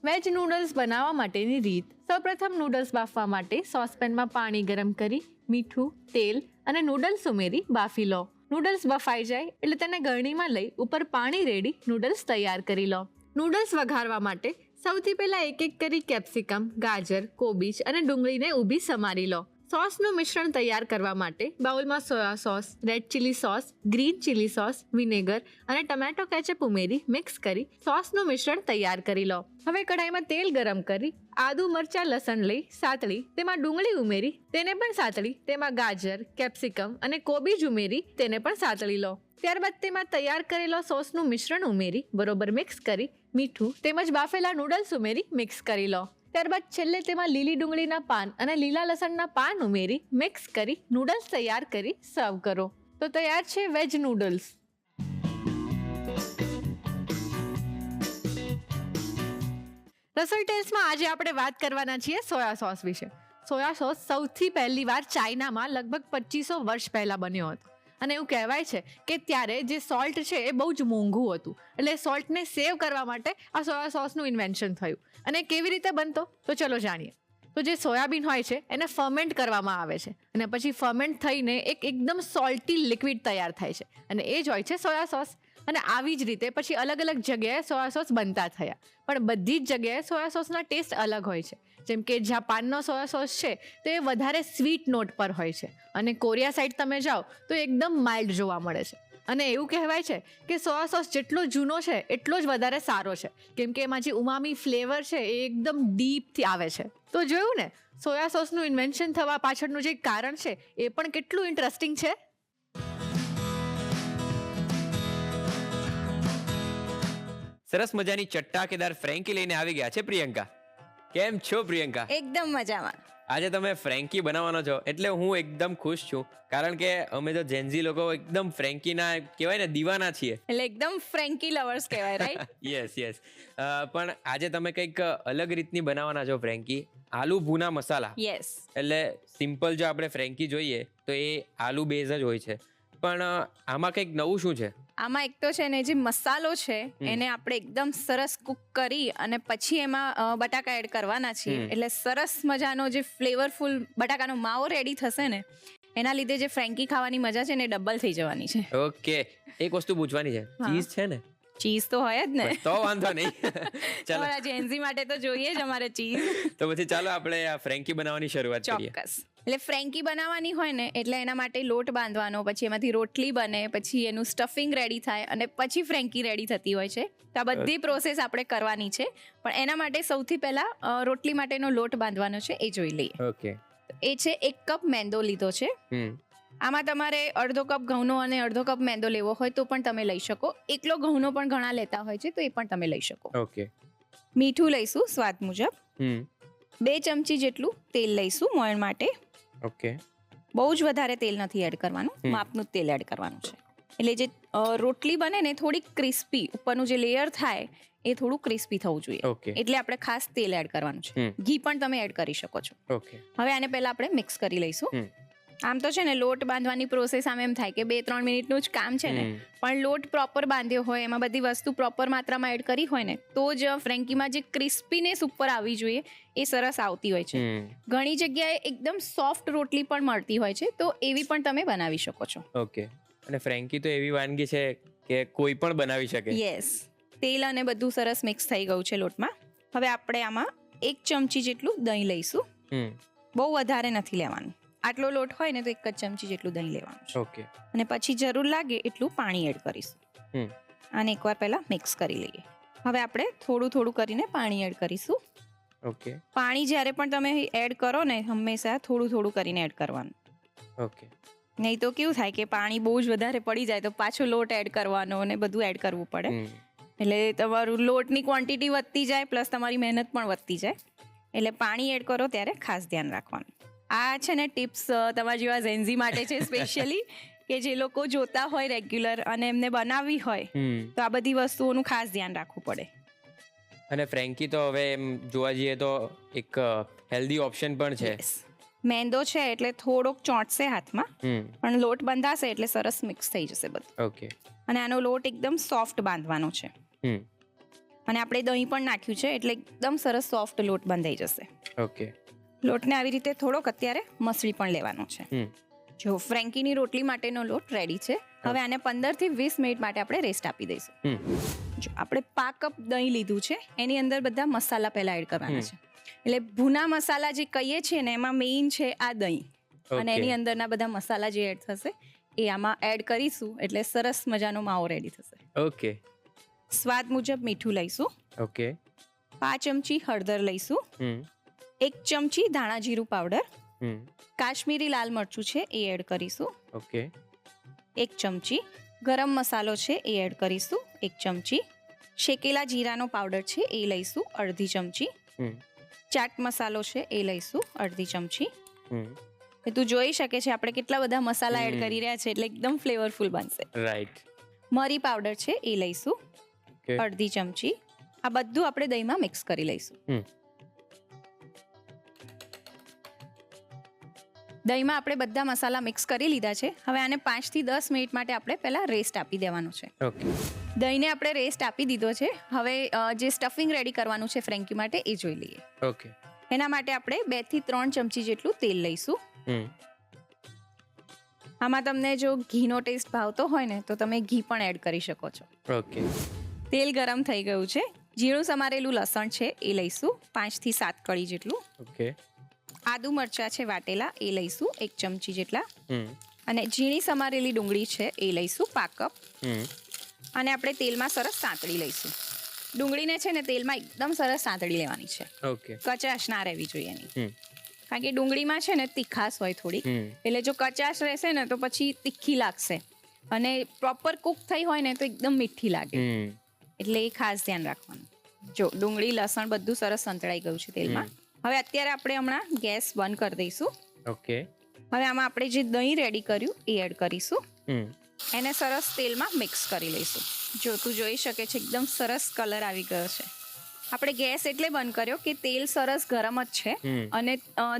વેજ નૂડલ્સ બનાવવા માટેની રીત. સૌપ્રથમ નૂડલ્સ બાફવા માટે સોસપેનમાં પાણી ગરમ કરી મીઠું, તેલ અને નૂડલ્સ ઉમેરી બાફી લો. નૂડલ્સ બફાઈ જાય એટલે તેને ગળણીમાં લઈ ઉપર પાણી રેડી નૂડલ્સ તૈયાર કરી લો. નૂડલ્સ વઘારવા માટે સૌથી પહેલા એક એક કરી કેપ્સિકમ, ગાજર, કોબીજ અને ડુંગળીને ઊભી સમારી લો. સોસનું મિશ્રણ તૈયાર કરવા માટે બાઉલમાં soya sauce, red chilli sauce, green chilli sauce, vinegar અને ટમેટો કેચઅપ ઉમેરી મિક્સ કરી સોસનું મિશ્રણ તૈયાર કરી લો. હવે કઢાઈમાં તેલ ગરમ કરી આદુ, મરચાં, લસણ લઈ સાતળી તેમાં ડુંગળી ઉમેરી તેને પણ સાતળી તેમાં ગાજર, કેપ્સિકમ અને કોબીજ ઉમેરી તેને પણ સાતળી લો. ત્યારબાદ તેમાં તૈયાર કરેલો સોસનું મિશ્રણ ઉમેરી બરોબર મિક્સ કરી મીઠું તેમજ બાફેલા નૂડલ્સ ઉમેરી મિક્સ કરી લો. ત્યારબાદ છેલ્લે તેમાં લીલી ડુંગળીના પાન અને લીલા લસણના પાન ઉમેરી મિક્સ કરી નૂડલ્સ તૈયાર કરી સર્વ કરો. તો તૈયાર છે વેજ નૂડલ્સ. રસોઈ ટેસ્ટમાં આજે આપણે વાત કરવાના છીએ સોયા સોસ વિશે. સોયા સોસ સૌથી પહેલી વાર ચાઇનામાં લગભગ 2500 વર્ષ પહેલા બન્યો હતો અને એવું કહેવાય છે કે ત્યારે જે સોલ્ટ છે એ બહુ જ મોંઘું હતું એટલે સોલ્ટને સેવ કરવા માટે આ સોયા સોસનું ઇન્વેન્શન થયું. અને કેવી રીતે બનતો તો ચલો જાણીએ. તો જે સોયાબીન હોય છે એને ફર્મેન્ટ કરવામાં આવે છે અને પછી ફર્મેન્ટ થઈને એક એકદમ સોલ્ટી લિક્વિડ તૈયાર થાય છે અને એ જ હોય છે સોયા સોસ. અને આવી જ રીતે પછી અલગ અલગ જગ્યાએ સોયા સોસ બનતા થયા પણ બધી જ જગ્યાએ સોયા સોસના ટેસ્ટ અલગ હોય છે. જેમ કે જાપાનનો સોયા સોસ છે તો એ વધારે સ્વીટ નોટ પર હોય છે અને કોરિયા સાઈડ તમે જાઓ તો એકદમ માઇલ્ડ જોવા મળે છે. અને એવું કહેવાય છે કે સોયા સોસ જેટલો જૂનો છે એટલો જ વધારે સારો છે કેમ કે એમાં જે ઉમામી ફ્લેવર છે એ એકદમ ડીપથી આવે છે. તો જોયું ને સોયા સોસનું ઇન્વેન્શન થવા પાછળનું જે કારણ છે એ પણ કેટલું ઇન્ટરેસ્ટિંગ છે.
સરસ મજાની ચટ્ટાકેદાર ફ્રેન્કી લઈને આવી ગયા છે પ્રિયંકા. કેમ છો પ્રિયંકા?
એકદમ મજામાં.
આજે તમે ફ્રેન્કી બનાવવાનો છો એટલે હું એકદમ ખુશ છું કારણ કે અમે તો જેન્ઝી લોકો એકદમ ફ્રેન્કીના કહેવાય ને દીવાના છીએ.
એટલે એકદમ ફ્રેન્કી લવર્સ કહેવાય, રાઈટ?
યસ. પણ આજે તમે કંઈક અલગ રીતની બનાવવાના છો ફ્રેન્કી. આલુ ભૂના મસાલા.
યસ.
એટલે સિમ્પલ જો આપણે ફ્રેન્કી જોઈએ તો એ આલુ બેઝ જ હોય છે પણ આમાં કંઈક નવું શું છે?
આમાં એક તો છે ને જે મસાલો છે એને આપણે એકદમ સરસ કુક કરી અને પછી એમાં બટાકા એડ કરવાના છીએ એટલે સરસ મજાનો જે ફ્લેવરફુલ બટાકાનો માવો રેડી થશે ને એના લીધે જે ફ્રેન્કી ખાવાની મજા છે ને ડબલ થઈ જવાની છે.
ઓકે, એક વસ્તુ પૂછવાની છે, ચીઝ છે ને?
ચીઝ તો હોય જ ને.
તો વાંધો નહીં. ચાલો,
તમારા જેન્ઝી માટે તો જોઈએ જ અમારે ચીઝ.
તો પછી ચાલો આપણે આ ફ્રેન્કી બનાવવાની શરૂઆત કરીએ.
ચોક્કસ. એટલે ફ્રેન્કી બનાવવાની હોય ને એટલે એના માટે લોટ બાંધવાનો, પછી એમાંથી રોટલી બને, પછી એનું સ્ટફિંગ રેડી થાય અને પછી ફ્રેન્કી રેડી થતી હોય છે. તો આ બધી પ્રોસેસ આપણે કરવાની છે પણ એના માટે સૌથી પહેલા રોટલી માટેનો લોટ બાંધવાનો છે એ જોઈ લઈએ.
ઓકે.
એ છે 1 કપ મેંદો લીધો છે. આમાં તમારે અડધો કપ ઘઉંનો અને અડધો કપ મેંદો લેવો હોય તો પણ તમે લઈ શકો. એકલો ઘઉંનો પણ ઘણા લેતા હોય છે તો એ પણ તમે લઈ શકો.
ઓકે.
મીઠું લઈશું સ્વાદ મુજબ. 2 ચમચી જેટલું તેલ લઈશું મોયણ માટે.
ઓકે.
બહુ જ વધારે તેલ નથી એડ કરવાનું, માપનું જ તેલ એડ કરવાનું છે. એટલે જે રોટલી બને ને થોડી ક્રિસ્પી, ઉપરનું જે લેયર થાય એ થોડું ક્રિસ્પી થવું જોઈએ.
ઓકે.
એટલે આપણે ખાસ તેલ એડ કરવાનું છે. ઘી પણ તમે એડ કરી શકો છો.
ઓકે.
હવે આને પહેલા આપણે મિક્સ કરી લઈશું. આમ તો છે ને લોટ બાંધવાની પ્રોસેસ આમ એમ થાય કે 2-3 મિનિટનું જ કામ છે ને પણ લોટ પ્રોપર બાંધ્યો હોય, એમાં બધી વસ્તુ પ્રોપર માત્રામાં એડ કરી હોય ને તો જ ફ્રેન્કીમાં જે ક્રિસ્પીનેસ ઉપર આવવી જોઈએ એ સરસ આવતી હોય છે. ઘણી જગ્યાએ એકદમ સોફ્ટ રોટલી પણ મળતી હોય છે તો એવી પણ તમે બનાવી શકો છો.
ઓકે. અને ફ્રેન્કી તો એવી વાનગી છે કે કોઈ પણ બનાવી શકે.
યસ. તેલ અને બધું સરસ મિક્સ થઈ ગયું છે લોટમાં. હવે આપણે આમાં 1 ચમચી જેટલું દહીં લઈશું. બહુ વધારે નથી લેવાનું. આટલો લોટ હોય ને તો 1 જ ચમચી જેટલું દહીં લેવાનું છે.
ઓકે.
અને પછી જરૂર લાગે એટલું પાણી એડ કરીશું. આને એકવાર પહેલા મિક્સ કરી લઈએ. હવે આપણે થોડું થોડું કરીને પાણી એડ કરીશું.
ઓકે.
પાણી જ્યારે પણ તમે એડ કરો ને હંમેશા થોડું થોડું કરીને એડ કરવાનું.
ઓકે.
નહીં તો કેવું થાય કે પાણી બહુ જ વધારે પડી જાય તો પાછો લોટ એડ કરવાનો અને બધું એડ કરવું પડે. એટલે તમારું લોટની ક્વોન્ટિટી વધતી જાય પ્લસ તમારી મહેનત પણ વધતી જાય. એટલે પાણી એડ કરો ત્યારે ખાસ ધ્યાન રાખવાનું. આ છે ને ટિપ્સ તમારા જેવા ઝેન્ઝી માટે છે સ્પેશિયલી, કે જે લોકો જોતા હોય રેગ્યુલર અને એમને બનાવવી હોય તો આ બધી વસ્તુઓનું ખાસ ધ્યાન રાખવું પડે.
અને ફ્રેન્કી તો હવે એમ જોવા જઈએ તો એક હેલ્ધી ઓપ્શન પણ છે.
મેંદો છે એટલે થોડોક ચોંટશે હાથમાં, પણ લોટ બંધાશે એટલે સરસ મિક્સ થઈ જશે બધું.
ઓકે.
અને આનો લોટ એકદમ સોફ્ટ બાંધવાનો છે. અને આપણે દહીં પણ નાખ્યું છે એટલે એકદમ સરસ સોફ્ટ લોટ બંધાઈ જશે.
ઓકે.
લોટને આવી રીતે થોડોક અત્યારે મસળી પણ લેવાનો છે. જો ફ્રેન્કીની રોટલી માટેનો લોટ રેડી છે. હવે આને 15 થી 20 મિનિટ માટે આપણે રેસ્ટ આપી દઈશું. જો આપણે 5 કપ દહીં લીધું છે, એની અંદર બધા મસાલા પહેલા એડ કરવાના છે. એટલે ભૂના મસાલા જે કહીએ છીએ ને એમાં મેઇન છે આ દહીં, અને એની અંદરના બધા મસાલા જે એડ થશે એ આમાં એડ કરીશું એટલે સરસ મજાનો માવો રેડી થશે.
ઓકે.
સ્વાદ મુજબ મીઠું લઈશું.
ઓકે.
5 ચમચી હળદર લઈશું. 1 ચમચી ધાણા જીરું પાવડર. કાશ્મીરી લાલ મરચું છે એ એડ કરીશું.
ઓકે.
1 ચમચી ગરમ મસાલો છે એ એડ કરીશું. 1 ચમચી શેકેલા જીરાનો પાવડર છે એ લઈશું. 1/2 ચમચી ચાટ મસાલો છે એ લઈશું. 1/2 ચમચી. તું જોઈ શકે છે આપણે કેટલા બધા મસાલા એડ કરી રહ્યા છે એટલે એકદમ ફ્લેવરફુલ બનશે.
રાઈટ.
મરી પાવડર છે એ લઈશું. 1/2 ચમચી. આ બધું આપણે દહીંમાં મિક્સ કરી લઈશું. દહીંમાં આપણે બધા મસાલા મિક્સ કરી લીધા છે. હવે આને 5 થી 10 મિનિટ માટે આપણે પહેલા રેસ્ટ આપી દેવાનો છે.
ઓકે.
દહીંને આપણે રેસ્ટ આપી દીધો છે. હવે જે સ્ટફિંગ રેડી કરવાનું છે ફ્રેન્કી માટે એ જોઈ લઈએ.
ઓકે.
એના માટે આપણે 2 થી 3 ચમચી જેટલું તેલ લઈશું. આમાં તમને જો ઘીનો ટેસ્ટ ભાવતો હોય ને તો તમે ઘી પણ એડ કરી શકો છો.
ઓકે.
તેલ ગરમ થઈ ગયું છે. ઝીણું સમારેલું લસણ છે એ લઈશું. 5 થી 7 કળી જેટલું.
ઓકે.
આદુ મરચા છે વાટેલા એ લઈશું 1 ચમચી જેટલા. અને ઝીણી સમારેલી ડુંગળી છે એ લઈશું 5 કપ. અને આપણે તેલમાં સરસ સાંતળી લઈશું. ડુંગળીને છે ને તેલમાં એકદમ સરસ સાંતળી લેવાની છે.
ઓકે.
કચાશ ના રહેવી જોઈએ એની, કારણ કે ડુંગળીમાં છે ને તીખાશ હોય થોડી, એટલે જો કચાશ રહેશે ને તો પછી તીખી લાગશે, અને પ્રોપર કુક થઈ હોય ને તો એકદમ મીઠી લાગે. એટલે એ ખાસ ધ્યાન રાખવાનું. જો ડુંગળી લસણ બધું સરસ સંતળાઈ ગયું છે તેલમાં. હવે અત્યારે આપણે હમણાં ગેસ બંધ કરી દઈશું.
ઓકે.
હવે આમાં આપણે જે દહીં રેડી કર્યું એ એડ કરીશું. એને સરસ તેલમાં મિક્સ કરી લઈશું. જો તું જોઈ શકે છે એકદમ સરસ કલર આવી ગયો છે. આપણે ગેસ એટલે બંધ કર્યો કે તેલ સરસ ગરમ જ છે અને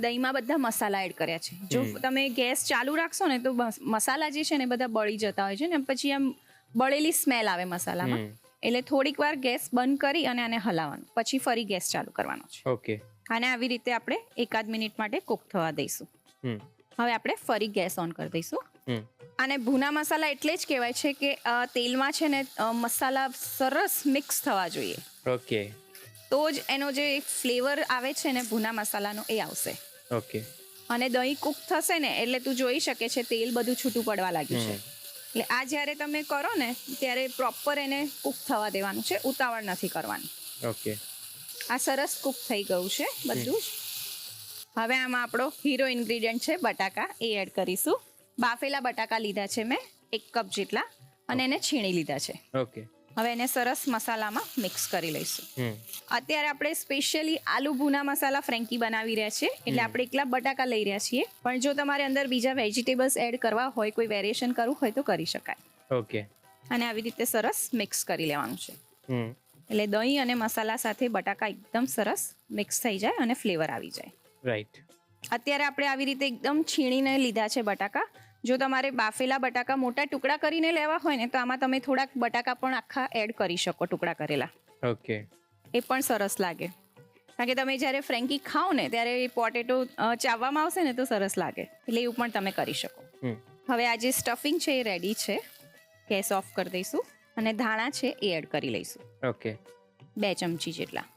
દહીંમાં બધા મસાલા એડ કર્યા છે. જો તમે ગેસ ચાલુ રાખશો ને તો મસાલા જે છે ને બધા બળી જતા હોય છે ને, પછી આમ બળેલી સ્મેલ આવે મસાલામાં. એટલે થોડીક વાર ગેસ બંધ કરી અને આને હલાવવાનું, પછી ફરી ગેસ ચાલુ કરવાનો છે.
ઓકે.
આને આવી રીતે આપણે 1-8 મિનિટ માટે કુક થવા દઈશું. હવે આપણે ફરી ગેસ ઓન કરી દઈશું. આને ભૂના મસાલા એટલે જ કહેવાય છે કે તેલમાં છે ને મસાલા સરસ મિક્સ થવા જોઈએ.
ઓકે.
તો જ એનો જે ફ્લેવર આવે છે ને ભૂના મસાલાનો એ આવશે.
ઓકે.
અને દહીં કુક થશે ને એટલે તું જોઈ શકે છે તેલ બધું છૂટું પડવા લાગ્યું છે. એટલે આ જ્યારે તમે કરો ને ત્યારે પ્રોપર એને કુક થવા દેવાનું છે, ઉતાવળ નથી કરવાની.
ઓકે.
આ સરસ કુક થઈ ગયું છે બધું જ. હવે આમાં આપણો હીરો ઇન્ગ્રીડિયન્ટ છે બટાકા, એ એડ કરીશું. બાફેલા બટાકા લીધા છે મેં 1 કપ જેટલા, અને એને છીણી લીધા છે.
ઓકે.
હવે એને સરસ મસાલામાં મિક્સ કરી લઈશું. અત્યારે આપણે સ્પેશિયલી આલુ ભૂના મસાલા ફ્રેન્કી બનાવી રહ્યા છીએ, એટલે આપણે એકલા બટાકા લઈ રહ્યા છીએ. પણ જો તમારે અંદર બીજા વેજીટેબલ્સ એડ કરવા હોય, કોઈ વેરિએશન કરવું હોય તો કરી શકાય.
ઓકે.
અને આવી રીતે સરસ મિક્સ કરી લેવાનું છે. એટલે દહીં અને મસાલા સાથે બટાકા એકદમ સરસ મિક્સ થઈ જાય અને ફ્લેવર આવી જાય.
રાઈટ.
અત્યારે આપણે આવી રીતે એકદમ છીણીને લીધા છે બટાકા. જો તમારે બાફેલા બટાકા મોટા ટુકડા કરીને લેવા હોય ને તો આમાં તમે થોડાક બટાકા પણ આખા એડ કરી શકો, ટુકડા કરેલા.
ઓકે.
એ પણ સરસ લાગે, કારણ કે તમે જ્યારે ફ્રેન્કી ખાઓ ને ત્યારે પોટેટો ચાવવામાં આવશે ને તો સરસ લાગે. એટલે એવું પણ તમે કરી શકો. હવે આ જે સ્ટફિંગ છે એ રેડી છે. ગેસ ઓફ કરી દઈશું અને ધાણા છે એ એડ કરી લઈશું.
ઓકે.
2 ચમચી જેટલા.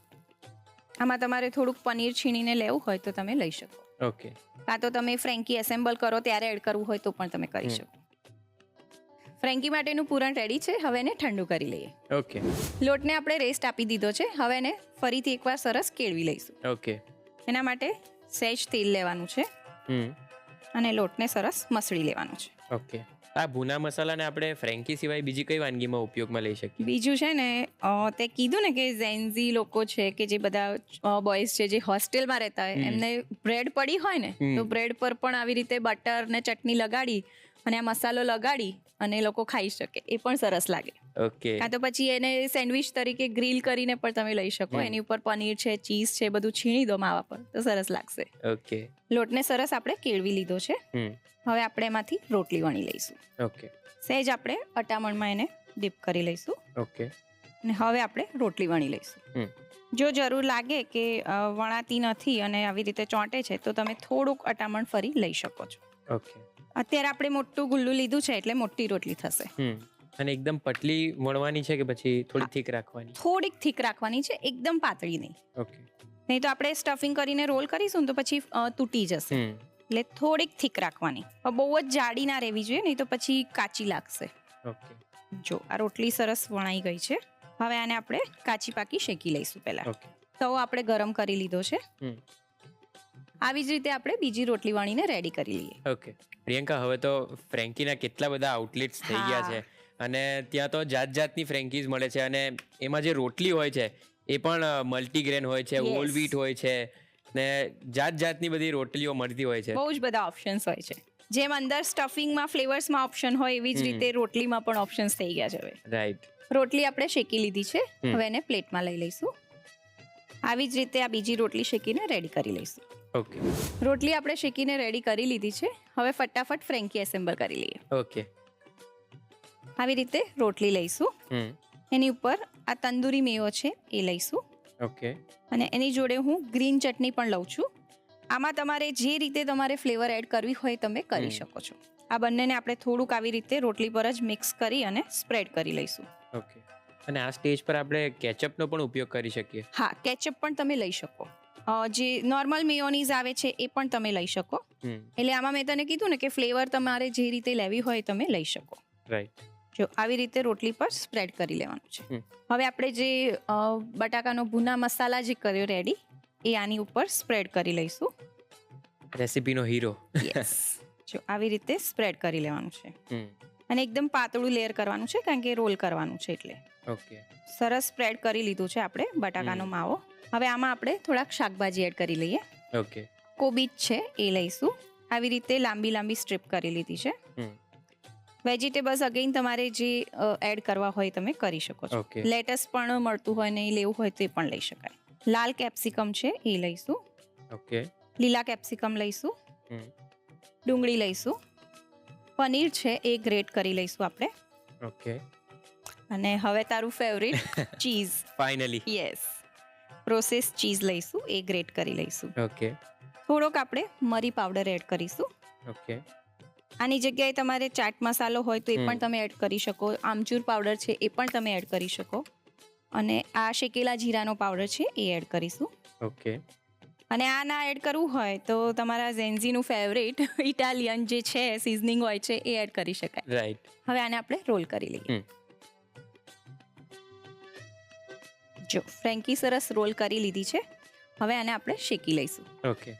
આમાં તમારે થોડુંક પનીર છીણીને લેવું હોય તો તમે લઈ શકો.
ઓકે.
કાં તો તમે ફ્રેન્કી એસેમ્બલ કરો ત્યારે એડ કરવું હોય તો પણ તમે કરી શકો. ફ્રેન્કી માટેનું પૂરણ રેડી છે. હવે એને ઠંડુ કરી લઈએ.
ઓકે.
લોટને આપણે રેસ્ટ આપી દીધો છે. હવે એને ફરીથી એકવાર સરસ કેળવી લઈશું.
ઓકે.
એના માટે સહેજ તેલ લેવાનું છે. અને લોટને સરસ મસળી લેવાનો છે.
ઓકે. આ ભૂના મસાલાને આપણે ફ્રેન્કી સિવાય બીજી કઈ વાનગીમાં ઉપયોગમાં લઈ શકીએ?
બીજું છે ને તે કીધું ને કે ઝેન્ઝી લોકો છે કે જે બધા બોયઝ છે જે હોસ્ટેલમાં રહેતા હોય એમને બ્રેડ પડી હોય ને તો બ્રેડ પર પણ આવી રીતે બટર ને ચટણી લગાડી અને આ મસાલો લગાડી અને લોકો ખાઈ શકે, એ પણ સરસ લાગે.
ઓકે.
કાં તો પછી એને સેન્ડવિચ તરીકે ગ્રીલ કરીને પણ તમે લઈ શકો. એની ઉપર પનીર છે, ચીઝ છે, બધું છીણી દો માવા પર તો સરસ લાગશે.
ઓકે.
લોટને સરસ આપણે કેળવી લીધો છે. હવે આપણે એમાંથી રોટલી વણી લઈશું.
ઓકે.
સહેજ આપણે અટામણમાં એને ડીપ કરી લઈશું.
ઓકે.
અને હવે આપણે રોટલી વણી લઈશું. જો જરૂર લાગે કે વણાતી નથી અને આવી રીતે ચોંટે છે તો તમે થોડુંક અટામણ ફરી લઈ શકો છો.
ઓકે.
અત્યારે આપણે મોટું ગુલ્લું લીધું છે એટલે મોટી રોટલી થશે.
અને એકદમ પતલી વણવાની છે કે પછી થોડી થીક રાખવાની?
થોડીક થીક રાખવાની છે, એકદમ પાતળી નહીં.
ઓકે.
નહીં તો આપણે સ્ટફિંગ કરીને રોલ કરીશું ને તો પછી તૂટી જશે. એટલે થોડીક થીક રાખવાની. બહુ જ જાડી ના રહેવી જોઈએ, નહીં તો પછી કાચી લાગશે.
ઓકે.
જો આ રોટલી સરસ વણાઈ ગઈ છે. હવે આને આપણે કાચી પાકી શેકી લઈશું. પહેલા
ઓકે.
તવો આપણે ગરમ કરી લીધો છે. આવી જ રીતે આપણે બીજી રોટલી વણીને રેડી કરી લઈએ.
ઓકે. પ્રિયંકા, હવે તો ફ્રેન્કીના કેટલા બધા આઉટલેટ્સ થઈ ગયા છે અને ત્યાં તો જાત જાતની ફ્રેન્કીઝ મળે છે અને એમાં જે રોટલી હોય છે એ પણ મલ્ટીગ્રેન હોય છે, હોલ વ્હીટ હોય છે ને જાત જાતની બધી રોટલીઓ મળતી હોય છે.
બહુ જ બધા ઓપ્શન્સ હોય છે. જેમ અંદર સ્ટફિંગમાં ફ્લેવર્સમાં ઓપ્શન હોય એવી જ રીતે રોટલીમાં પણ ઓપ્શન્સ થઈ ગયા છે હવે.
રાઈટ.
રોટલી આપણે શેકી લીધી છે. હવે એને પ્લેટમાં લઈ લઈશું. આવી જ રીતે આ બીજી રોટલી શેકીને રેડી કરી લઈશું.
ઓકે.
રોટલી આપણે શેકીને રેડી કરી લીધી છે. હવે ફટાફટ ફ્રેન્કી એસેમ્બલ કરી લઈએ.
ઓકે.
આવી રીતે રોટલી લઈશું. એની ઉપર આ તંદૂરી મેવો છે એ લઈશું.
ઓકે.
અને એની જોડે હું ગ્રીન ચટણી પણ લઉં છું. આમાં તમારે જે રીતે તમારે ફ્લેવર એડ કરવી હોય તમે કરી શકો છો. આ બંનેને આપણે થોડુંક આવી રીતે રોટલી પર જ મિક્સ કરી અને સ્પ્રેડ કરી લઈશું.
ઓકે. અને આ સ્ટેજ પર આપણે કેચઅપનો પણ ઉપયોગ કરી શકીએ?
હા, કેચઅપ પણ તમે લઈ શકો. જે નોર્મલ મેયોનીઝ આવે છે એ પણ તમે લઈ શકો. એટલે આમાં મેં તને કીધું ને કે ફ્લેવર તમારે જે રીતે લેવી હોય તમે લઈ શકો.
રાઈટ.
જો આવી રીતે રોટલી પર સ્પ્રેડ કરી લેવાનું છે. હવે આપણે જે બટાકાનો ભૂના મસાલા જે કર્યો રેડી એ આની ઉપર સ્પ્રેડ કરી લઈશું.
રેસીપીનો હીરો.
યસ. જો આવી રીતે સ્પ્રેડ કરી લેવાનું છે. અને એકદમ પાતળું લેયર કરવાનું છે કારણ કે રોલ કરવાનું છે એટલે.
ઓકે.
સરસ સ્પ્રેડ કરી લીધું છે આપણે બટાકાનો માવો. હવે આમાં આપણે થોડાક શાકભાજી એડ કરી લઈએ.
ઓકે.
કોબીજ છે એ લઈશું. આવી રીતે લાંબી લાંબી સ્ટ્રીપ કરી લીધી છે. વેજીટેબલ્સ અગેઇન તમારે જે એડ કરવા હોય તમે કરી શકો છો. લેટસ પણ મળતું હોય ને લેવું હોય તો એ પણ લઈ શકાય. લાલ કેપ્સિકમ છે એ લઈશું.
ઓકે.
લીલા કેપ્સિકમ લઈશું. ડુંગળી લઈશું. પનીર છે એ ગ્રેટ કરી લઈશું આપણે.
ઓકે.
અને હવે તારું favourite cheese.
Finally.
Yes. Process cheese લઈશું એ ગ્રેટ કરી લઈશું.
ઓકે.
થોડોક આપણે મરી પાવડર એડ કરીશું.
ઓકે.
આની જગ્યાએ તમારે ચાટ મસાલો હોય તો એ પણ તમે એડ કરી શકો. આમચૂર પાવડર છે એ પણ તમે એડ કરી શકો. અને આ શેકેલા જીરાનો પાવડર છે એ એડ કરીશું.
ઓકે.
અને આ ના એડ કરવું હોય તો તમારા ઝેન્ઝીનું ફેવરેટ ઇટાલિયન જે છે સિઝનિંગ હોય છે એ એડ કરી શકાય.
રાઈટ.
હવે આને આપણે રોલ કરી લઈએ. જો ફ્રેન્કી સરસ રોલ કરી લીધી છે. હવે આને આપણે શેકી લઈશું.
ઓકે.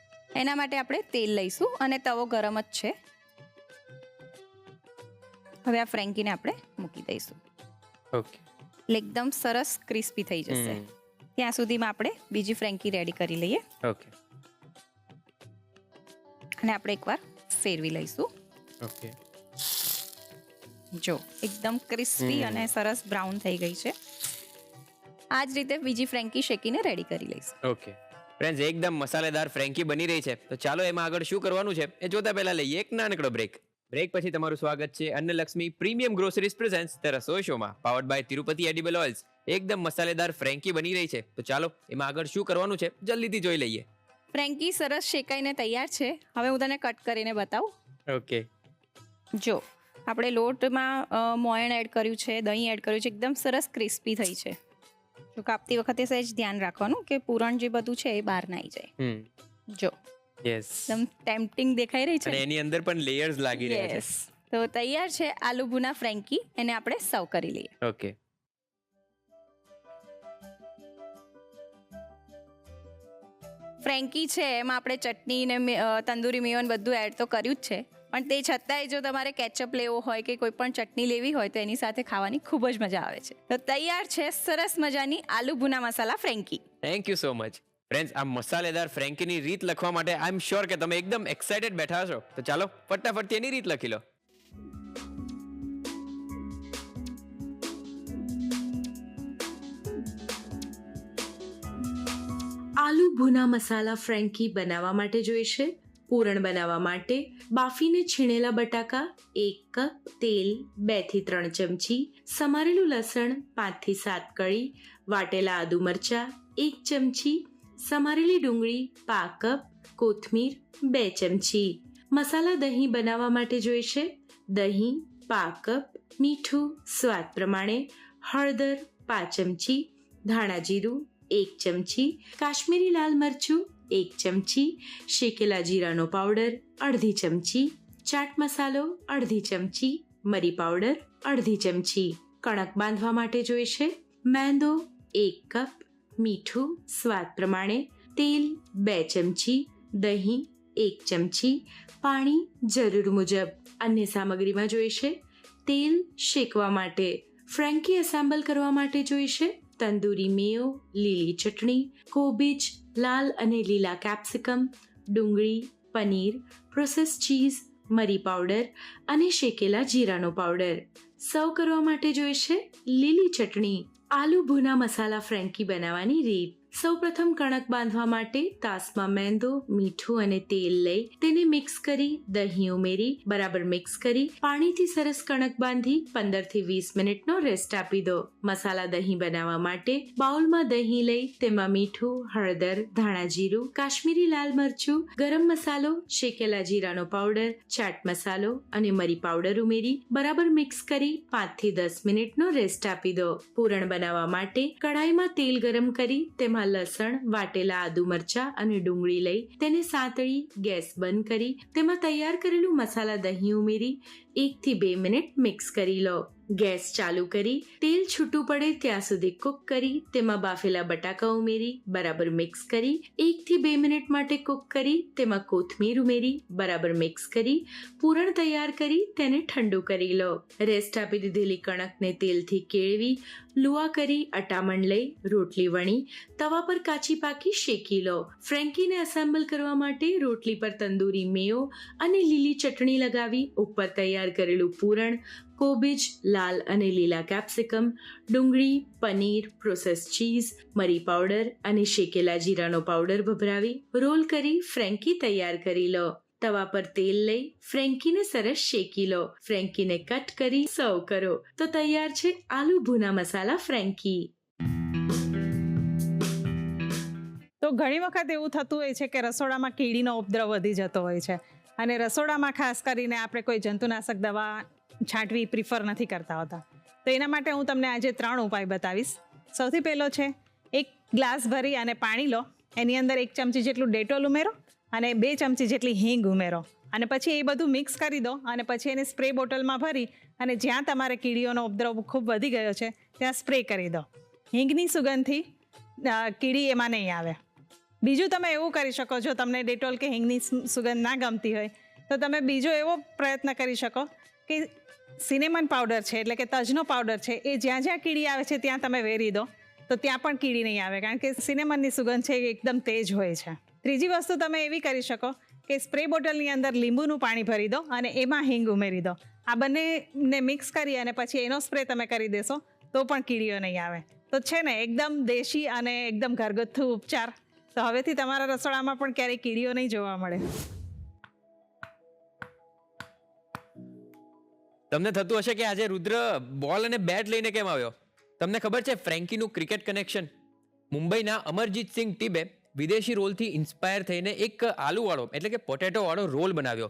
એના માટે આપણે તેલ લઈશું અને તવો ગરમ જ છે. હવે આ ફ્રેન્કીને આપણે મૂકી દઈશું.
ઓકે.
એટલે એકદમ સરસ ક્રિસ્પી થઈ જશે. ત્યાં સુધીમાં આપણે બીજી ફ્રેન્કી રેડી કરી લઈએ.
ઓકે.
અને આપણે એકવાર ફેરવી લઈશું.
ઓકે.
જો એકદમ ક્રિસ્પી અને સરસ બ્રાઉન થઈ ગઈ છે. આ જ રીતે બીજી ફ્રેન્કી શેકીને રેડી કરી લઈશું.
ઓકે. ફ્રેન્ડ્સ, એકદમ મસાલેદાર ફ્રેન્કી બની રહી છે. તો ચાલો એમાં આગળ શું કરવાનું છે એ જોતા પહેલા લઈએ એક નાનકડો બ્રેક. બ્રેક પછી તમારું સ્વાગત છે Annalakshmi premium groceries presents the Rasoi શોમાં, powered by Tirupati edible oils. એકદમ મસાલેદાર ફ્રેન્કી બની રહી છે. તો ચાલો એમાં આગળ શું કરવાનું છે જલ્દીથી જોઈ લઈએ.
ફ્રેન્કી સરસ શેકાઈને તૈયાર છે. હવે હું તને કટ કરીને બતાવું.
ઓકે.
જો આપણે લોટમાં મોયણ એડ કર્યું છે, દહીં એડ કર્યું છે, એકદમ સરસ ક્રિસ્પી થઈ છે. જો કાપતી વખતે સહેજ ધ્યાન રાખવાનું કે પૂરણ જે બધું છે એ બહાર ના આવી જાય. જો
યસ,
એકદમ ટેમ્પટિંગ દેખાઈ રહી છે
અને એની અંદર પણ લેયર્સ લાગી રહ્યા છે.
યસ. તો તૈયાર છે આલુ ભુના ફ્રેન્કી. એને આપણે સર્વ કરી લઈએ.
ઓકે.
ફ્રેન્કી છે એમાં આપણે ચટણી ને તંદૂરી મેયોન બધું એડ તો કર્યું જ છે, પણ તે છતાંય જો તમારે કેચઅપ લેવો હોય કે કોઈ પણ ચટણી લેવી હોય તો એની સાથે ખાવાની ખૂબ જ મજા આવે છે. તો તૈયાર છે સરસ મજાની આલુ ભુના masala frankie.
Thank you so much. Friends, આ મસાલેદાર ફ્રેન્કીની રીત લખવા માટે આઈ એમ શ્યોર કે તમે એકદમ એક્સાઇટેડ બેઠા છો. તો ચાલો ફટાફટ એની રીત લખી લો.
આલુ ભુના મસાલા ફ્રેન્કી બનાવવા માટે જોઈશે પૂરણ બનાવવા માટે બાફીને છીણેલા બટાકા 1 કપ, તેલ 2 થી 3 ચમચી, સમારેલું લસણ 5 થી 7 કળી, વાટેલા આદુ મરચા 1 ચમચી, સમારેલી ડુંગળી 1/2 કપ, કોથમીર 2 ચમચી. મસાલા દહીં બનાવવા માટે જોઈશે દહીં 1/2 કપ, મીઠું સ્વાદ પ્રમાણે, હળદર 5 ચમચી, ધાણા જીરું 1 ચમચી, કાશ્મીરી લાલ મરચું 1 ચમચી, શેકેલા જીરાનો પાવડર 1/2 ચમચી, ચાટ મસાલો 1/2 ચમચી, મરી પાવડર 1/2 ચમચી. કણક બાંધવા માટે જોઈશે મેંદો 1 કપ, મીઠું સ્વાદ પ્રમાણે, તેલ 2 ચમચી, દહીં 1 ચમચી, પાણી જરૂર મુજબ. અન્ય સામગ્રીમાં જોઈશે તેલ શેકવા માટે, ફ્રેન્કી એસેમ્બલ કરવા માટે જોઈશે તંદૂરી મેયો, લીલી ચટણી, કોબીજ, લાલ અને લીલા કેપ્સિકમ, ડુંગળી, પનીર, પ્રોસેસ ચીઝ, મરી પાવડર અને શેકેલા જીરાનો પાવડર. સર્વ કરવા માટે જોઈશે લીલી ચટણી. આલુ ભુના મસાલા ફ્રેન્કી બનાવવાની રીત. સૌપ્રથમ કણક બાંધવા માટે તાસમાં મેંદો, મીઠું અને તેલ લઈ તેને મિક્સ કરી દહીં ઉમેરી બરાબર મિક્સ કરી પાણીથી સરસ કણક બાંધી 15 થી 20 મિનિટનો રેસ્ટ આપી દો. મસાલા દહીં બનાવવા માટે બાઉલમાં દહીં લઈ તેમાં મીઠું, હળદર, ધાણા જીરું, કાશ્મીરી લાલ મરચું, ગરમ મસાલો, શેકેલા જીરાનો પાવડર, ચાટ મસાલો અને મરી પાવડર ઉમેરી બરાબર મિક્સ કરી 5 થી 10 મિનિટનો રેસ્ટ આપી દો. પૂરણ બનાવવા માટે કડાઈમાં તેલ ગરમ કરી તેમાં લસણ, વાટેલા આદુ મરચા અને ડુંગળી લઈ તેને સાંતળી ગેસ બંધ કરી તેમાં તૈયાર કરેલું મસાલા દહીં ઉમેરી 1 થી 2 મિનિટ મિક્સ કરી લો. ગેસ ચાલુ કરી તેલ છૂટું પડે ત્યાં સુધી કુક કરી તેમાં બાફેલા બટાકા ઉમેરી બરાબર મિક્સ કરી 1 થી 2 મિનિટ માટે કુક કરી તેમાં કોથમીર ઉમેરી બરાબર મિક્સ કરી પૂરણ તૈયાર કરી તેને ઠંડુ કરી લો. રેસ્ટ આપી દીધેલી કણકને તેલથી કેળવી લુઆ કરી અટામણ લઈ રોટલી વણી તવા પર કાચી પાકી શેકી લો. ફ્રેન્કીને એસેમ્બલ કરવા માટે રોટલી પર તંદૂરી મેયો અને લીલી ચટણી લગાવી ઉપર તૈયાર કરેલું પૂરણ, કોબીજ, લાલ અને લીલા કેપ્સિકમ, ડુંગળી, પનીર, પ્રોસેસ ચીઝ, મરી પાવડર અને શેકેલા જીરાનો પાવડર ભભરાવી રોલ કરી ફ્રેન્કી તૈયાર કરી લો. તવા પર તેલ લઈ ફ્રેન્કીને સરસ શેકી લો. ફ્રેન્કીને કટ કરી સર્વ કરો. તો તૈયાર છે આલુ ભુના મસાલા ફ્રેન્કી.
તો ઘણી વખત એવું થતું હોય છે કે રસોડામાં કીડીનો ઉપદ્રવ વધી જતો હોય છે અને રસોડામાં ખાસ કરીને આપણે કોઈ જંતુનાશક દવા છાંટવી પ્રિફર નથી કરતા હોતા. તો એના માટે હું તમને આજે 3 ઉપાય બતાવીશ. સૌથી પહેલો છે, 1 ગ્લાસ ભરી અને પાણી લો, એની અંદર 1 ચમચી જેટલું ડેટોલ ઉમેરો અને 2 ચમચી જેટલી હિંગ ઉમેરો અને પછી એ બધું મિક્સ કરી દો અને પછી એને સ્પ્રે બોટલમાં ભરી અને જ્યાં તમારે કીડીઓનો ઉપદ્રવ ખૂબ વધી ગયો છે ત્યાં સ્પ્રે કરી દો. હિંગની સુગંધથી કીડી એમાં નહીં આવે. બીજું તમે એવું કરી શકો, જો તમને ડેટોલ કે હિંગની સુગંધ ના ગમતી હોય તો તમે બીજો એવો પ્રયત્ન કરી શકો કે સિનેમન પાવડર છે, એટલે કે તજનો પાવડર છે, એ જ્યાં જ્યાં કીડી આવે છે ત્યાં તમે વેરી દો તો ત્યાં પણ કીડી નહીં આવે, કારણ કે સિનેમનની સુગંધ છે એ એકદમ તેજ હોય છે. ત્રીજી વસ્તુ તમે એવી કરી શકો કે સ્પ્રે બોટલની અંદર લીંબુનું પાણી ભરી દો અને એમાં હિંગ ઉમેરી દો. આ બંનેને મિક્સ કરી અને પછી એનો સ્પ્રે તમે કરી દેશો તો પણ કીડીઓ નહીં આવે. તો છે ને એકદમ દેશી અને એકદમ ઘરગથ્થુ ઉપચાર. તો હવેથી તમારા રસોડામાં પણ ક્યારેય કીડીઓ નહીં જોવા મળે.
તમને થતું હશે કે આજે રુદ્ર બોલ અને બેટ લઈને કેમ આવ્યો? તમને ખબર છે ફ્રેન્કીનું ક્રિકેટ કનેક્શન? મુંબઈના અમરજીત સિંહ ટીબે વિદેશી રોલથી ઇન્સ્પાયર થઈને એક આલુવાળો એટલે કે પોટેટોવાળો રોલ બનાવ્યો,